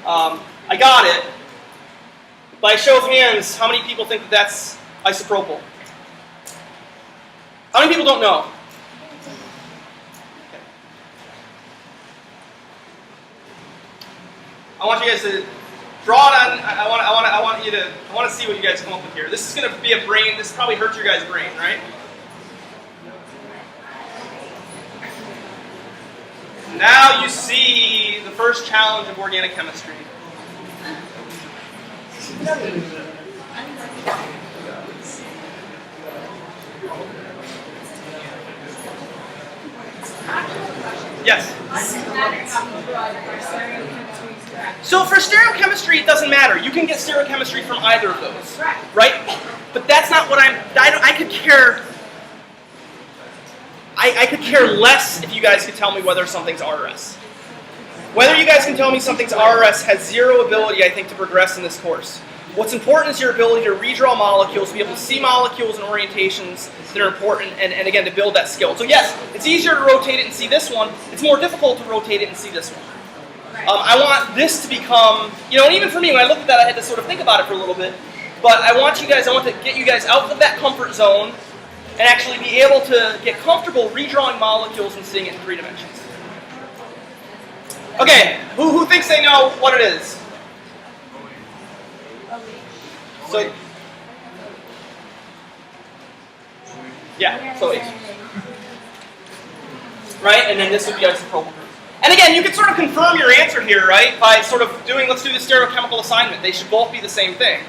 I got it. By show of hands, how many people think that that's isopropyl? How many people don't know? Okay. I want you guys to draw it on. I want to see what you guys come up with here. This is going to be a brain. This probably hurts your guys' brain, right? Now you see the first challenge of organic chemistry. Yes? So for stereochemistry, it doesn't matter. You can get stereochemistry from either of those, right? not what I could care. I could care less if you guys could tell me whether something's RRS. Whether you guys can tell me something's RRS has zero ability, I think, to progress in this course. What's important is your ability to redraw molecules, to be able to see molecules and orientations that are important, and again, to build that skill. So yes, it's easier to rotate it and see this one. It's more difficult to rotate it and see this one. I want this to become, and even for me, when I looked at that, I had to sort of think about it for a little bit. But I want to get you guys out of that comfort zone and actually be able to get comfortable redrawing molecules and seeing it in 3 dimensions. Okay, who thinks they know what it is? So, yeah, so H. Right, and then this would be isopropyl group. And again, you can sort of confirm your answer here, right, by sort of doing, let's do the stereochemical assignment. They should both be the same thing,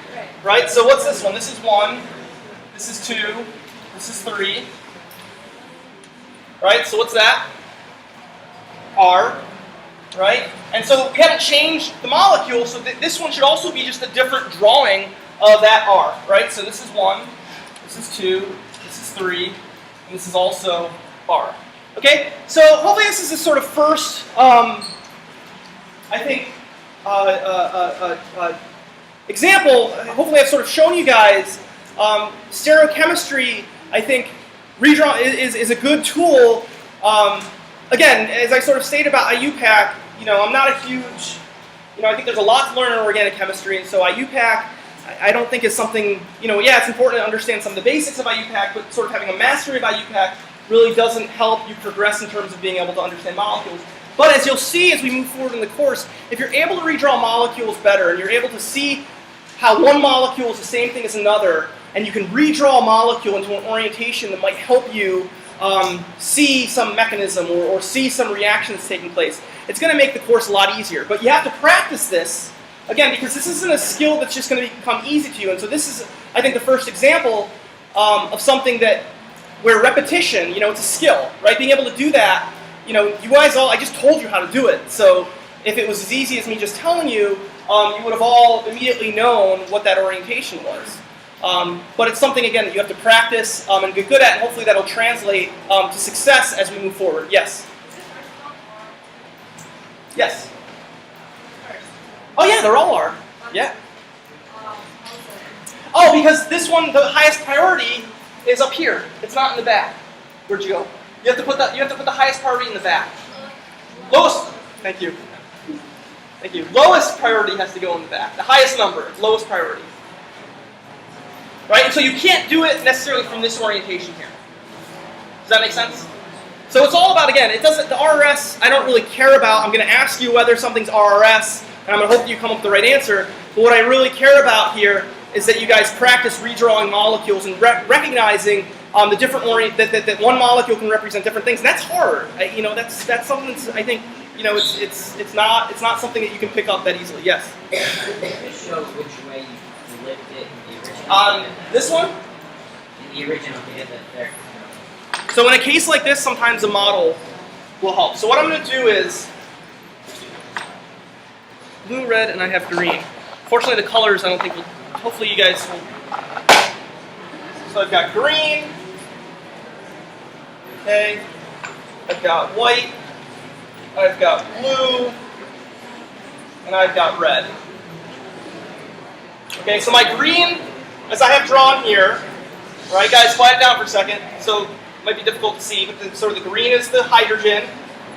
right? So what's this one? This is 1, this is 2, this is 3, right? So what's that? R, right? And so we haven't changed the molecule, so this one should also be just a different drawing of that R, right? So this is 1, this is 2, this is 3, and this is also R. Okay, so hopefully this is a sort of first, I think, example. Hopefully I've sort of shown you guys stereochemistry. I think redraw is a good tool. Again, as I sort of stated about IUPAC, I'm not a huge, I think there's a lot to learn in organic chemistry, and so IUPAC, I don't think is something, yeah, it's important to understand some of the basics of IUPAC, but sort of having a mastery of IUPAC really doesn't help you progress in terms of being able to understand molecules. But as you'll see as we move forward in the course, if you're able to redraw molecules better, and you're able to see how one molecule is the same thing as another, and you can redraw a molecule into an orientation that might help you see some mechanism or see some reactions taking place, it's going to make the course a lot easier. But you have to practice this, again, because this isn't a skill that's just going to become easy to you. And so this is, I think, the first example of something that where repetition, it's a skill, right? Being able to do that, you guys all, I just told you how to do it. So if it was as easy as me just telling you, you would have all immediately known what that orientation was. But it's something, again, that you have to practice and get good at, and hopefully that'll translate to success as we move forward. Yes? Yes? Oh yeah, they're all R. Yeah. Oh, because this one, the highest priority is up here. It's not in the back. Where'd you go? You have to put the highest priority in the back. Lowest. Thank you. Thank you. Lowest priority has to go in the back. The highest number, lowest priority. Right? And so you can't do it necessarily from this orientation here. Does that make sense? So it's all about, again, the RRS I don't really care about. I'm going to ask you whether something's RRS, and I'm going to hope that you come up with the right answer. But what I really care about here is that you guys practice redrawing molecules and recognizing the different that one molecule can represent different things. And that's hard. That's something that's, I think, it's not something that you can pick up that easily. Yes. This shows which way you flipped it in the original. This one. In the original, you did that there. So in a case like this, sometimes a model will help. So what I'm going to do is blue, red, and I have green. Fortunately, the colors I don't think will. Hopefully you guys will. So I've got green. Okay. I've got white. I've got blue. And I've got red. Okay, so my green, as I have drawn here, right, guys, quiet down for a second. So it might be difficult to see, but sort of the green is the hydrogen,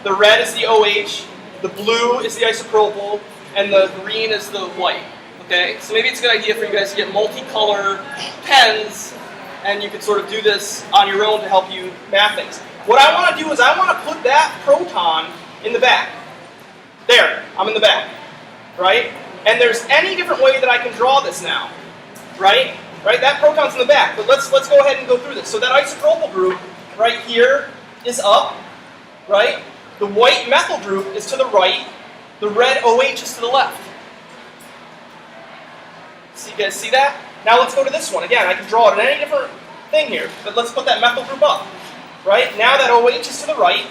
the red is the OH, the blue is the isopropyl, and the green is the white. Okay, so maybe it's a good idea for you guys to get multicolor pens, and you can sort of do this on your own to help you map things. What I want to do is I want to put that proton in the back. There, I'm in the back, right? And there's any different way that I can draw this now, right? Right, that proton's in the back, but let's go ahead and go through this. So that isopropyl group right here is up, right? The white methyl group is to the right. The red OH is to the left. So you guys see that? Now let's go to this one. Again, I can draw it in any different thing here, but let's put that methyl group up. Right? Now that OH is to the right,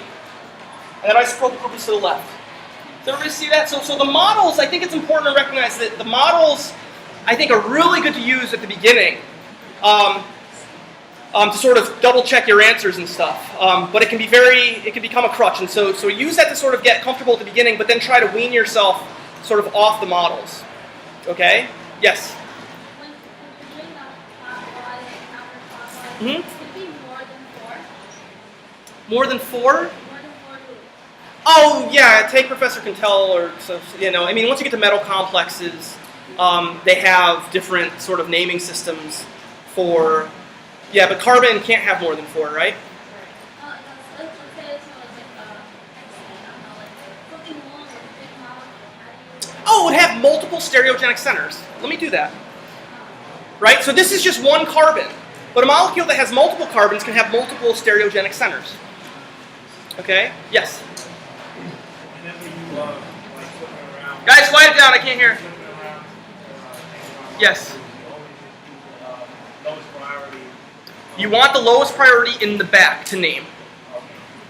and that isopropyl group is to the left. Does everybody see that? So the models, I think it's important to recognize that the models, I think, are really good to use at the beginning to sort of double check your answers and stuff. But it can become a crutch. And so use that to sort of get comfortable at the beginning, but then try to wean yourself sort of off the models. Okay? Yes? When you're doing clockwise and counterclockwise, Mhm. could it be more than 4? More than 4? More than 4 loops. Oh, yeah, take Professor Quintel or so, I mean, once you get to metal complexes, they have different sort of naming systems for, yeah, but carbon can't have more than 4, right? Let's say it's like X, I don't know, like something long with a big molecule. How do you... Oh, it would have multiple stereogenic centers. Let me do that. Right, so this is just one carbon, but a molecule that has multiple carbons can have multiple stereogenic centers. Okay, yes? And then when you like flipping around, Guys, quiet it down, I can't hear. flipping around, Yes. you always do lowest priority. You want the lowest priority in the back to name.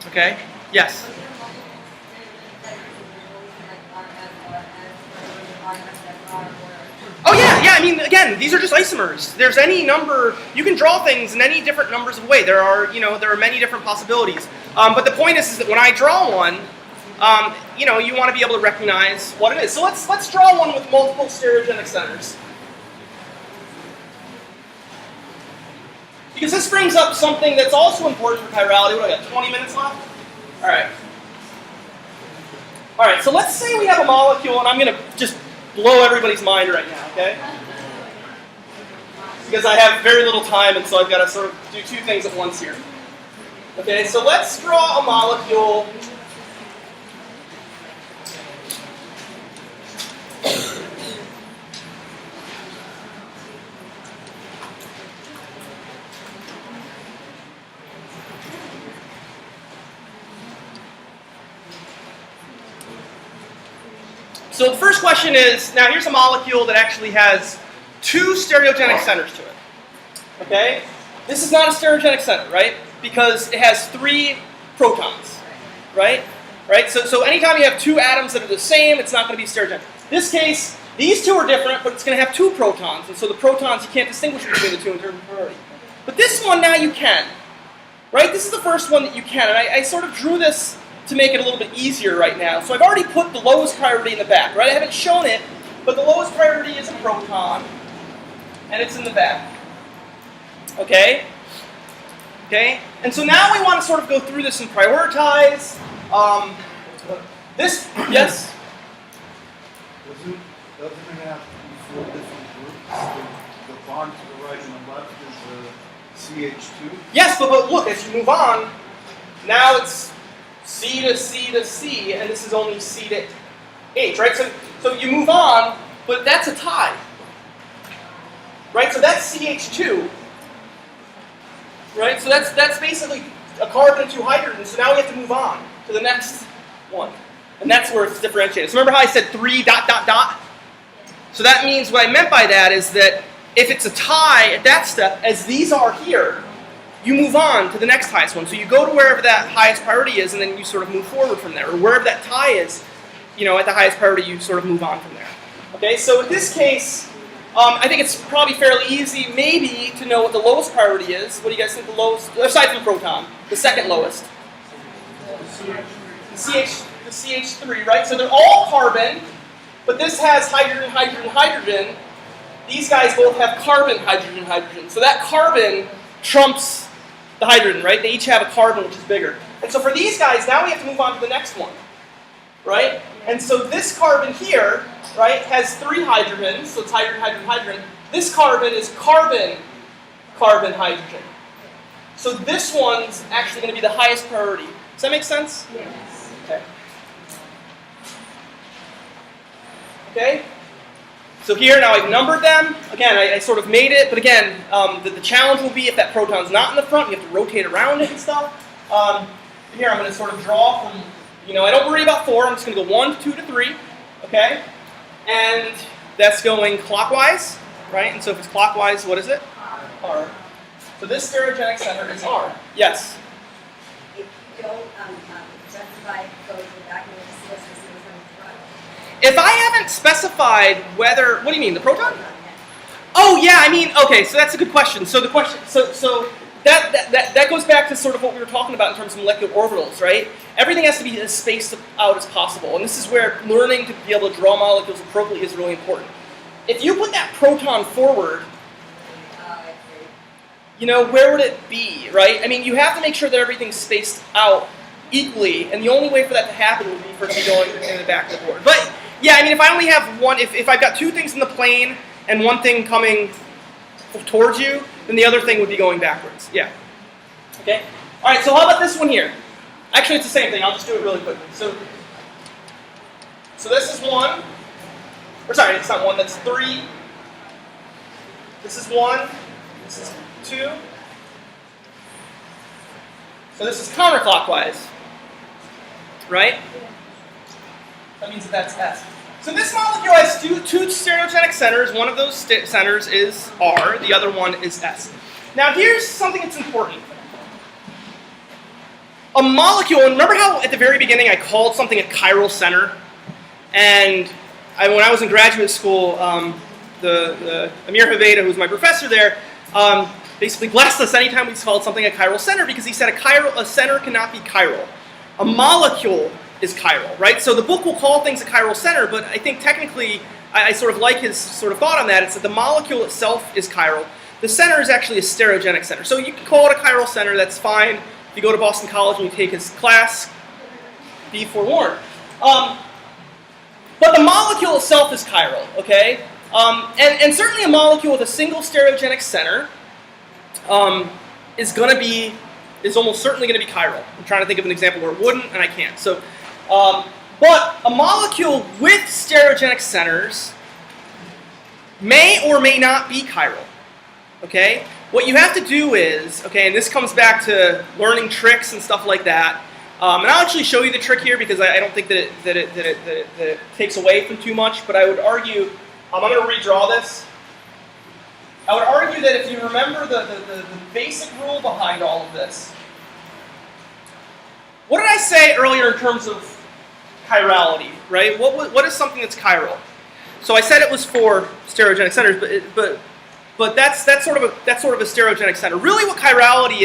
Okay, yes? Oh yeah, I mean, again, these are just isomers. There's any number, you can draw things in any different numbers of way. There are many different possibilities. But the point is that when I draw one, you want to be able to recognize what it is. So let's draw one with multiple stereogenic centers. Because this brings up something that's also important for chirality. What do I got, 20 minutes left? All right. All right, so let's say we have a molecule, and I'm going to just blow everybody's mind right now, okay? Because I have very little time, and so I've got to sort of do two things at once here. Okay, so let's draw a molecule. So the first question is, now here's a molecule that actually has 2 stereogenic centers to it. Okay? This is not a stereogenic center, right? Because it has 3 protons, right? Right? So anytime you have 2 atoms that are the same, it's not going to be stereogenic. In this case, these 2 are different, but it's going to have 2 protons, and so the protons, you can't distinguish between the 2 in terms of priority. But this one now you can, right? This is the first one that you can, and I sort of drew this to make it a little bit easier right now. So I've already put the lowest priority in the back, right? I haven't shown it, but the lowest priority is a proton, and it's in the back. Okay? Okay? And so now we want to sort of go through this and prioritize. This, yes? Doesn't it have 4 different groups? The bond to the right and the left is CH2? Yes, but look, as you move on, now it's C to C to C, and this is only C to H, right? So you move on, but that's a tie. Right? So that's CH2. Right? So that's basically a carbon and 2 hydrogens, so now we have to move on to the next one. And that's where it's differentiated. So remember how I said 3 ... So that means what I meant by that is that if it's a tie at that step, as these are here, you move on to the next highest one. So you go to wherever that highest priority is, and then you sort of move forward from there. Or wherever that tie is, at the highest priority, you sort of move on from there. Okay, so in this case, I think it's probably fairly easy, maybe, to know what the lowest priority is. What do you guys think the lowest, aside from the proton, the second lowest? The CH3, right? So they're all carbon, but this has hydrogen, hydrogen, hydrogen. These guys both have carbon, hydrogen, hydrogen. So that carbon trumps the hydrogen, right? They each have a carbon which is bigger. And so for these guys, now we have to move on to the next one, right? And so this carbon here, right, has 3 hydrogens, so it's hydrogen, hydrogen, hydrogen. This carbon is carbon, carbon, hydrogen. So this one's actually going to be the highest priority. Does that make sense? Yes. Okay. Okay? So here, now I've numbered them. Again, I sort of made it, but again, the challenge will be if that proton's not in the front, you have to rotate around it and stuff. Here, I'm going to sort of draw from, I don't worry about 4, I'm just going to go 1, 2 to 3, okay? And that's going clockwise, right? And so if it's clockwise, what is it? R. So this stereogenic center is R. Yes? If you don't specify goes to the document, it's supposed to see from the front. If I haven't specified whether, what do you mean, the proton? Oh yeah, I mean, okay, so that's a good question. So the question, so that goes back to sort of what we were talking about in terms of molecular orbitals, right? Everything has to be as spaced out as possible, and this is where learning to be able to draw molecules appropriately is really important. If you put that proton forward, you know, where would it be, right? I mean, you have to make sure that everything's spaced out equally, and the only way for that to happen would be for it to be going in the back of the board. But yeah, I mean, if I only have one, if I've got two things in the plane and one thing coming towards you, then the other thing would be going backwards. Yeah. Okay? All right, so how about this one here? Actually, it's the same thing. I'll just do it really quickly. So this is one. Or sorry, it's not one. That's three. This is one. This is two. So this is counterclockwise. Right? That means that's S. So this molecule has two stereogenic centers. One of those centers is R. The other one is S. Now here's something that's important. A molecule, and remember how at the very beginning I called something a chiral center? And when I was in graduate school, the Amir Haveda, who's my professor there, basically blessed us anytime we called something a chiral center because he said a center cannot be chiral. A molecule is chiral, right? So the book will call things a chiral center, but I think technically, I sort of like his sort of thought on that. It's that the molecule itself is chiral. The center is actually a stereogenic center. So you can call it a chiral center, that's fine. If you go to Boston College and you take his class, be forewarned. But the molecule itself is chiral, okay? And certainly a molecule with a single stereogenic center is almost certainly going to be chiral. I'm trying to think of an example where it wouldn't, and I can't. So, but a molecule with stereogenic centers may or may not be chiral, okay? What you have to do is, okay, and this comes back to learning tricks and stuff like that, and I'll actually show you the trick here because I don't think that it takes away from too much, but I would argue, I'm going to redraw this. I would argue that if you remember the basic rule behind all of this, what did I say earlier in terms of chirality, right? What is something that's chiral? So I said it was for stereogenic centers, but that's sort of a stereogenic center. Really, what chirality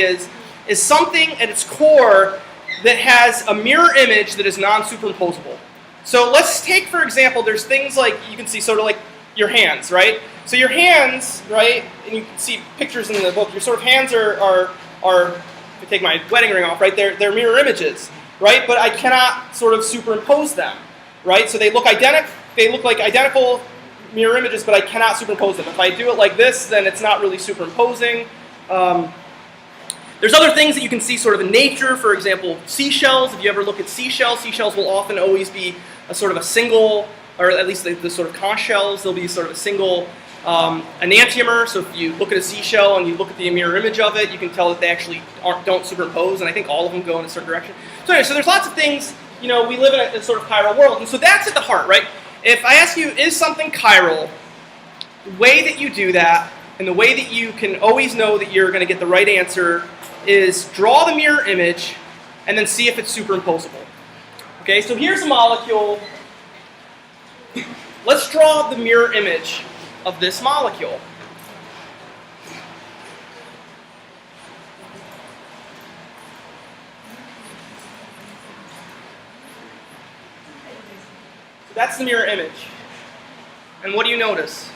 is something at its core that has a mirror image that is non-superimposable. So let's take, for example, there's things like you can see sort of like your hands, right? So your hands, right, and you can see pictures in the book. Your sort of hands are if I take my wedding ring off, right? They're mirror images, right? But I cannot sort of superimpose them, right? So they look identical. They look like identical mirror images, but I cannot superimpose them. If I do it like this, then it's not really superimposing. There's other things that you can see sort of in nature. For example, seashells. If you ever look at seashells, seashells will often always be a sort of a single, or at least the sort of conch shells, they'll be sort of a single enantiomer. So if you look at a seashell and you look at the mirror image of it, you can tell that they actually don't superimpose, and I think all of them go in a certain direction. So anyway, so there's lots of things, you know, we live in a sort of chiral world, and so that's at the heart, right? If I ask you, is something chiral, the way that you do that, and the way that you can always know that you're going to get the right answer is draw the mirror image and then see if it's superimposable. Okay, so here's a molecule. Let's draw the mirror image of this molecule. So that's the mirror image. And what do you notice?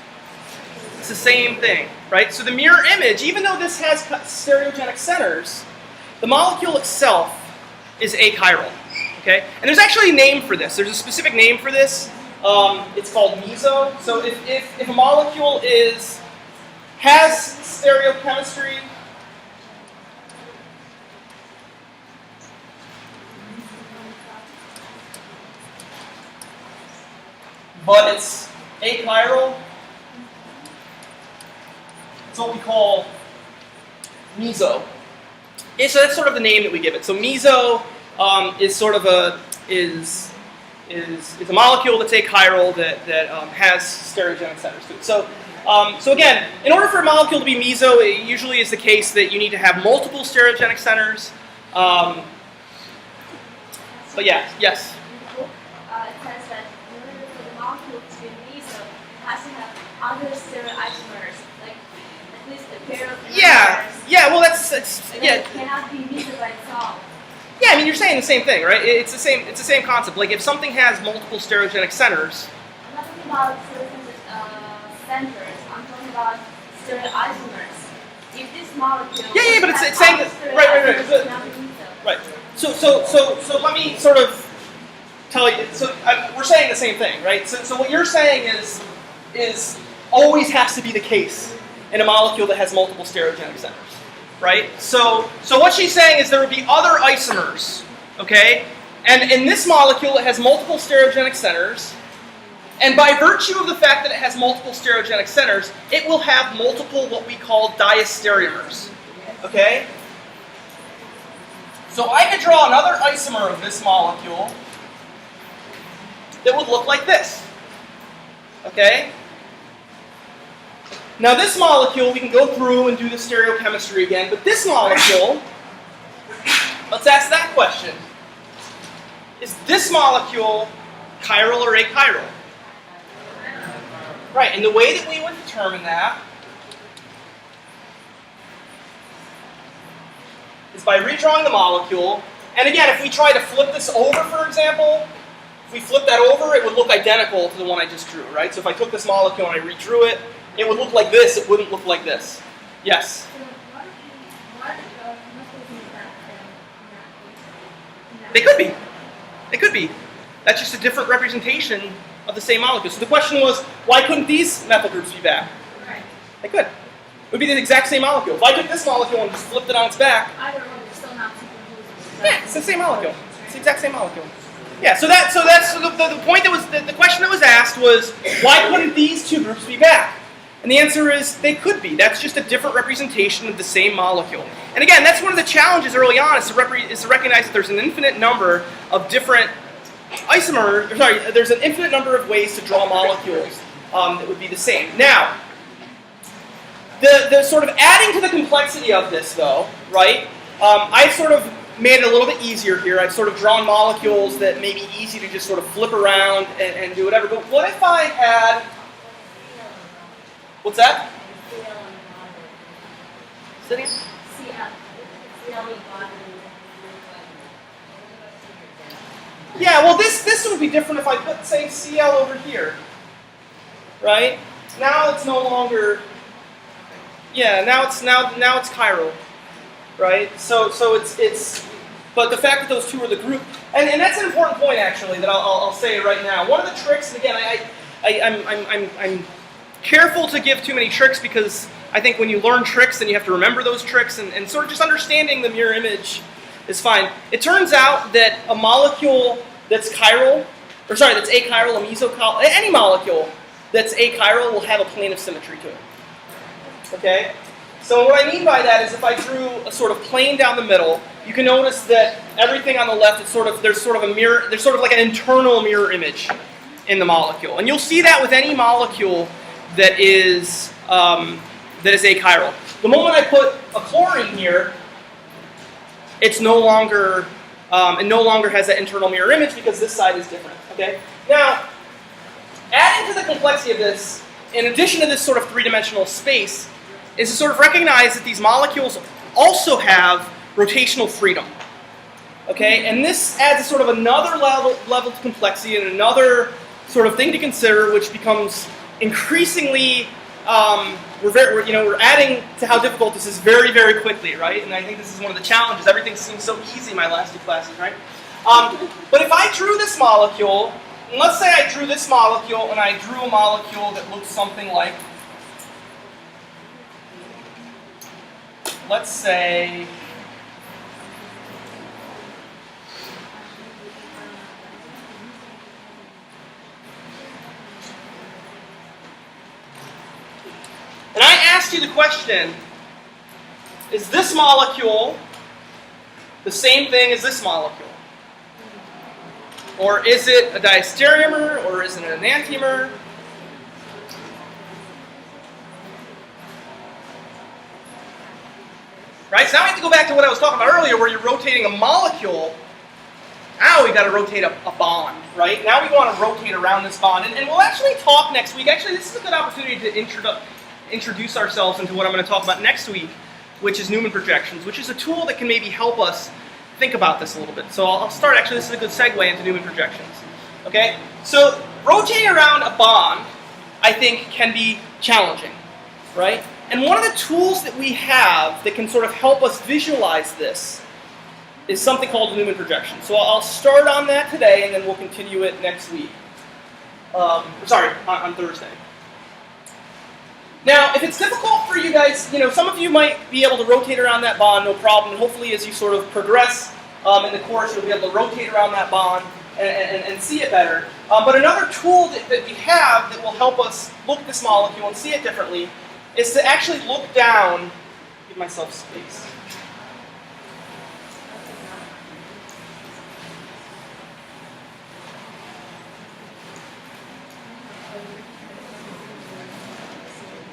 It's the same thing, right? So the mirror image, even though this has stereogenic centers, the molecule itself is achiral, okay? And there's actually a name for this. There's a specific name for this. It's called meso. So if a molecule has stereochemistry, but it's achiral, it's what we call meso. Okay, so that's sort of the name that we give it. So meso is sort of a molecule that's achiral that has stereogenic centers to it. So again, in order for a molecule to be meso, it usually is the case that you need to have multiple stereogenic centers. But yeah, yes. It says that in order for the molecule to be meso, it has to have other stereoisomers pair of Yeah, numbers, yeah. Well, it's and yeah. it cannot be measured by itself. Yeah, I mean, you're saying the same thing, right? It's the same. It's the same concept. Like if something has multiple stereogenic centers. I'm not talking about centers. I'm talking about stereoisomers. If this molecule Yeah, but it's has saying all that- the right. stereoisomers, it cannot be measured. Right. So let me sort of tell you. So we're saying the same thing, right? So what you're saying is always has to be the case in a molecule that has multiple stereogenic centers, right? So what she's saying is there would be other isomers, okay? And in this molecule, it has multiple stereogenic centers. And by virtue of the fact that it has multiple stereogenic centers, it will have multiple what we call diastereomers, okay? So I could draw another isomer of this molecule that would look like this. Okay? Now this molecule, we can go through and do the stereochemistry again, but this molecule, let's ask that question. Is this molecule chiral or achiral? Right, and the way that we would determine that is by redrawing the molecule. And again, if we try to flip this over, for example, if we flip that over, it would look identical to the one I just drew, right? So if I took this molecule and I redrew it, it would look like this, it wouldn't look like this. Yes? So what muscles is that then? They could be. They could be. That's just a different representation of the same molecule. So the question was, why couldn't these methyl groups be back? Right. They could. It would be the exact same molecule. If I took this molecule and just flipped it on its back, Either one is still not superimposable. yeah, it's the same molecule. It's the exact same molecule. Yeah, so that's the point that was the question that was asked was, why couldn't these two groups be back? And the answer is they could be. That's just a different representation of the same molecule. And again, that's one of the challenges early on is to recognize that there's an infinite number of different isomers. There's an infinite number of ways to draw molecules that would be the same. Now, the sort of adding to the complexity of this, though, right? I've sort of made it a little bit easier here. I've sort of drawn molecules that may be easy to just sort of flip around and do whatever. But what if I had... What's that? Sitting? Yeah, well, this would be different if I put, say, Cl over here, right? Now it's no longer... Yeah, now it's chiral, right? So it's but the fact that those two are the group, and that's an important point actually that I'll say right now. One of the tricks, and again, I'm careful to give too many tricks because I think when you learn tricks, then you have to remember those tricks, and sort of just understanding the mirror image is fine. It turns out that a molecule that's chiral, that's achiral, a mesochiral, any molecule that's achiral will have a plane of symmetry to it. Okay? So what I mean by that is if I drew a sort of plane down the middle, you can notice that everything on the left is there's sort of a mirror, there's sort of like an internal mirror image in the molecule. And you'll see that with any molecule that is achiral. The moment I put a chlorine here, it no longer has that internal mirror image because this side is different. Okay? Now, adding to the complexity of this, in addition to this sort of three-dimensional space, is to sort of recognize that these molecules also have rotational freedom. Okay, and this adds a sort of another level to complexity and another sort of thing to consider, which becomes increasingly we're adding to how difficult this is very, very quickly, right? And I think this is one of the challenges. Everything seems so easy in my last two classes, right? But if I drew this molecule, and let's say I drew this molecule and I drew a molecule that looks something like, let's say, and I asked you the question, is this molecule the same thing as this molecule? Or is it a diastereomer, or is it an enantiomer? Right? So now we have to go back to what I was talking about earlier, where you're rotating a molecule. Now we've got to rotate a bond, right? Now we want to rotate around this bond. And we'll actually talk next week. Actually, this is a good opportunity to introduce ourselves into what I'm going to talk about next week, which is Newman projections, which is a tool that can maybe help us think about this a little bit. So I'll start, actually, this is a good segue into Newman projections. Okay, so rotating around a bond, I think, can be challenging, right? And one of the tools that we have that can sort of help us visualize this is something called Newman projection. So I'll start on that today, and then we'll continue it next week. On Thursday. Now, if it's difficult for you guys, some of you might be able to rotate around that bond, no problem. And hopefully, as you sort of progress in the course, you'll be able to rotate around that bond and see it better. But another tool that we have that will help us look at this molecule and see it differently is to actually look down. Give myself space.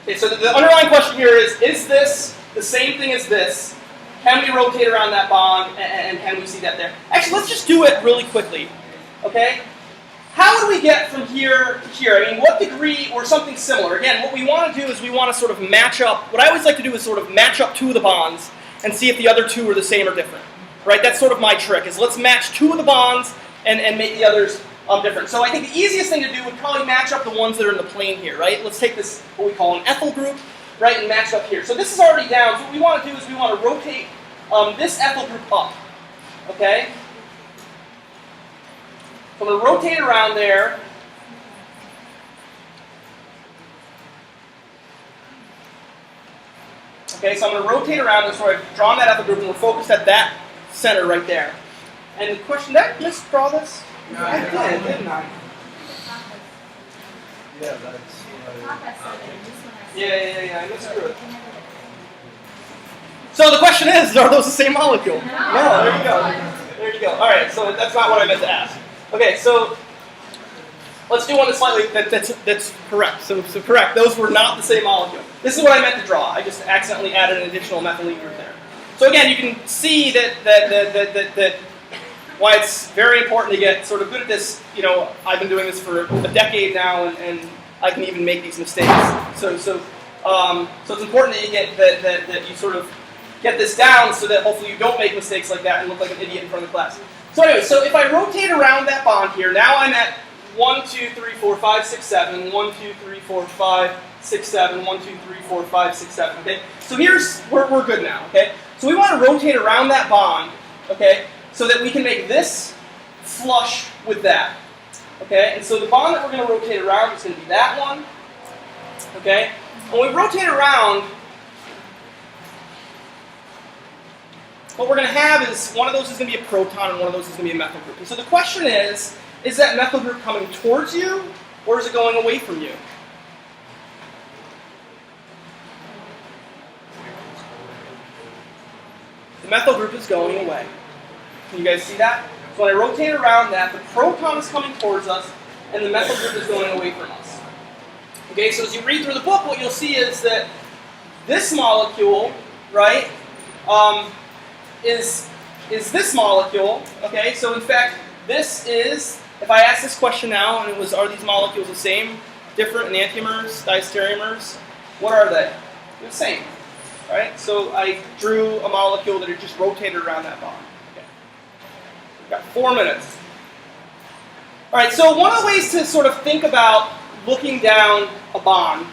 Okay, so the underlying question here is this the same thing as this? Can we rotate around that bond, and can we see that there? Actually, let's just do it really quickly, okay? How do we get from here to here? I mean, what degree or something similar? Again, what we want to do is we want to sort of match up. What I always like to do is sort of match up two of the bonds and see if the other two are the same or different, right? That's sort of my trick, is let's match two of the bonds and make the others different. So I think the easiest thing to do would probably match up the ones that are in the plane here, right? Let's take this, what we call an ethyl group, right, and match it up here. So this is already down. So what we want to do is we want to rotate this ethyl group up, okay? So I'm going to rotate around there. Okay, so I'm going to rotate around this, so I've drawn that ethyl group, and we're focused at that center right there. And the question, did I misdraw this? No, I did, didn't I? Yeah, that's. Yeah, I misdrew it. So the question is, are those the same molecule? No, there you go. There you go. All right, so that's not what I meant to ask. Okay, so let's do one that's slightly, that's correct. So correct, those were not the same molecule. This is what I meant to draw. I just accidentally added an additional methylene group there. So again, you can see that why it's very important to get sort of good at this. I've been doing this for a decade now, and I can even make these mistakes. So it's important that you get that you sort of get this down so that hopefully you don't make mistakes like that and look like an idiot in front of the class. So anyway, so if I rotate around that bond here, now I'm at 1, 2, 3, 4, 5, 6, 7. 1, 2, 3, 4, 5, 6, 7. 1, 2, 3, 4, 5, 6, 7. Okay. So here's we're good now. Okay. So we want to rotate around that bond. Okay. So that we can make this flush with that. Okay. And so the bond that we're going to rotate around is going to be that one. Okay. When we rotate around, what we're going to have is one of those is going to be a proton and one of those is going to be a methyl group. And so the question is that methyl group coming towards you or is it going away from you? The methyl group is going away. Can you guys see that? So when I rotate around that, the proton is coming towards us and the methyl group is going away from us. Okay, so as you read through the book, what you'll see is that this molecule, right, is this molecule. Okay, so in fact, this is, if I ask this question now and it was, are these molecules the same, different, enantiomers, diastereomers? What are they? They're the same, right? So I drew a molecule that had just rotated around that bond. Okay, we've got 4 minutes. All right, so one of the ways to sort of think about looking down a bond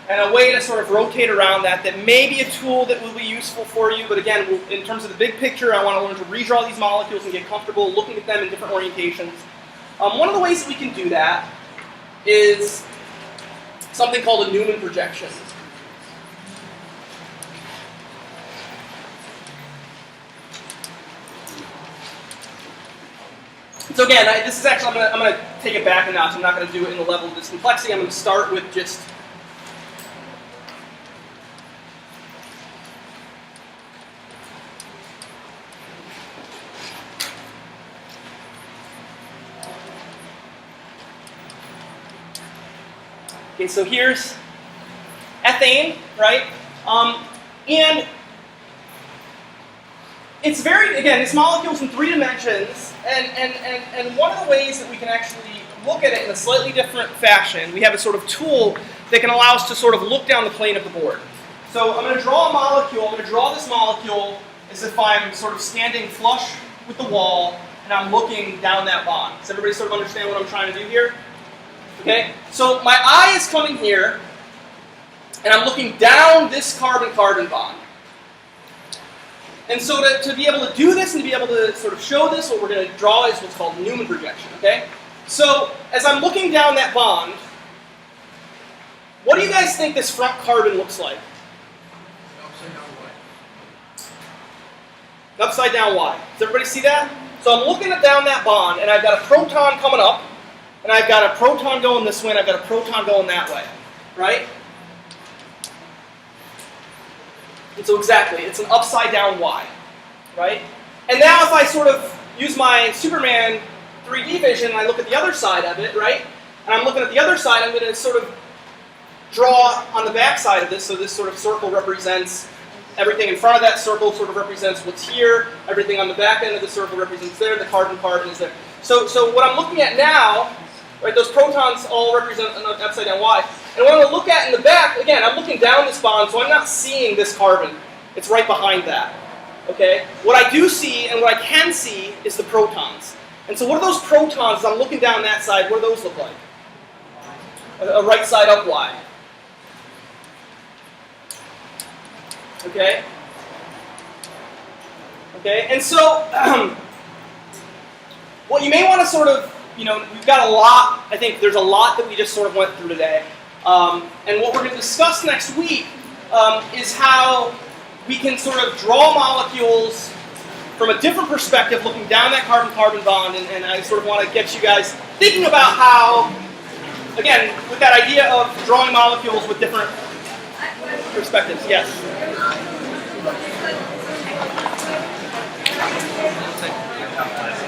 and a way to sort of rotate around that may be a tool that will be useful for you, but again, in terms of the big picture, I want to learn to redraw these molecules and get comfortable looking at them in different orientations. One of the ways that we can do that is something called a Newman projection. So again, this is actually, I'm going to take it back a notch. I'm not going to do it in the level of this complexity. I'm going to start with just okay, so here's ethane, right? And it's very, again, this molecule's in 3 dimensions, and one of the ways that we can actually look at it in a slightly different fashion, we have a sort of tool that can allow us to sort of look down the plane of the board. So I'm going to draw a molecule. I'm going to draw this molecule as if I'm sort of standing flush with the wall and I'm looking down that bond. Does everybody sort of understand what I'm trying to do here? Okay, so my eye is coming here, and I'm looking down this carbon-carbon bond. And so to be able to do this and to be able to sort of show this, what we're going to draw is what's called Newman projection, okay? So as I'm looking down that bond, what do you guys think this front carbon looks like? Upside down Y. Does everybody see that? So I'm looking down that bond, and I've got a proton coming up, and I've got a proton going this way, and I've got a proton going that way, right? And so exactly, it's an upside down Y, right? And now if I sort of use my Superman 3D vision and I look at the other side of it, right? And I'm looking at the other side, I'm going to sort of draw on the back side of this, so this sort of circle represents everything in front of that circle sort of represents what's here, everything on the back end of the circle represents there, the carbon-carbon is there. So what I'm looking at now, right, those protons all represent an upside down Y. And what I'm going to look at in the back, again, I'm looking down this bond, so I'm not seeing this carbon. It's right behind that. Okay? What I do see and what I can see is the protons. And so what are those protons, as I'm looking down that side, what do those look like? A right side up Y. Okay? Okay, and so what you may want to sort of, we've got a lot, I think there's a lot that we just sort of went through today. And what we're going to discuss next week is how we can sort of draw molecules from a different perspective, looking down that carbon-carbon bond, and I sort of want to get you guys thinking about how, again, with that idea of drawing molecules with different perspectives. Yes? Your molecule,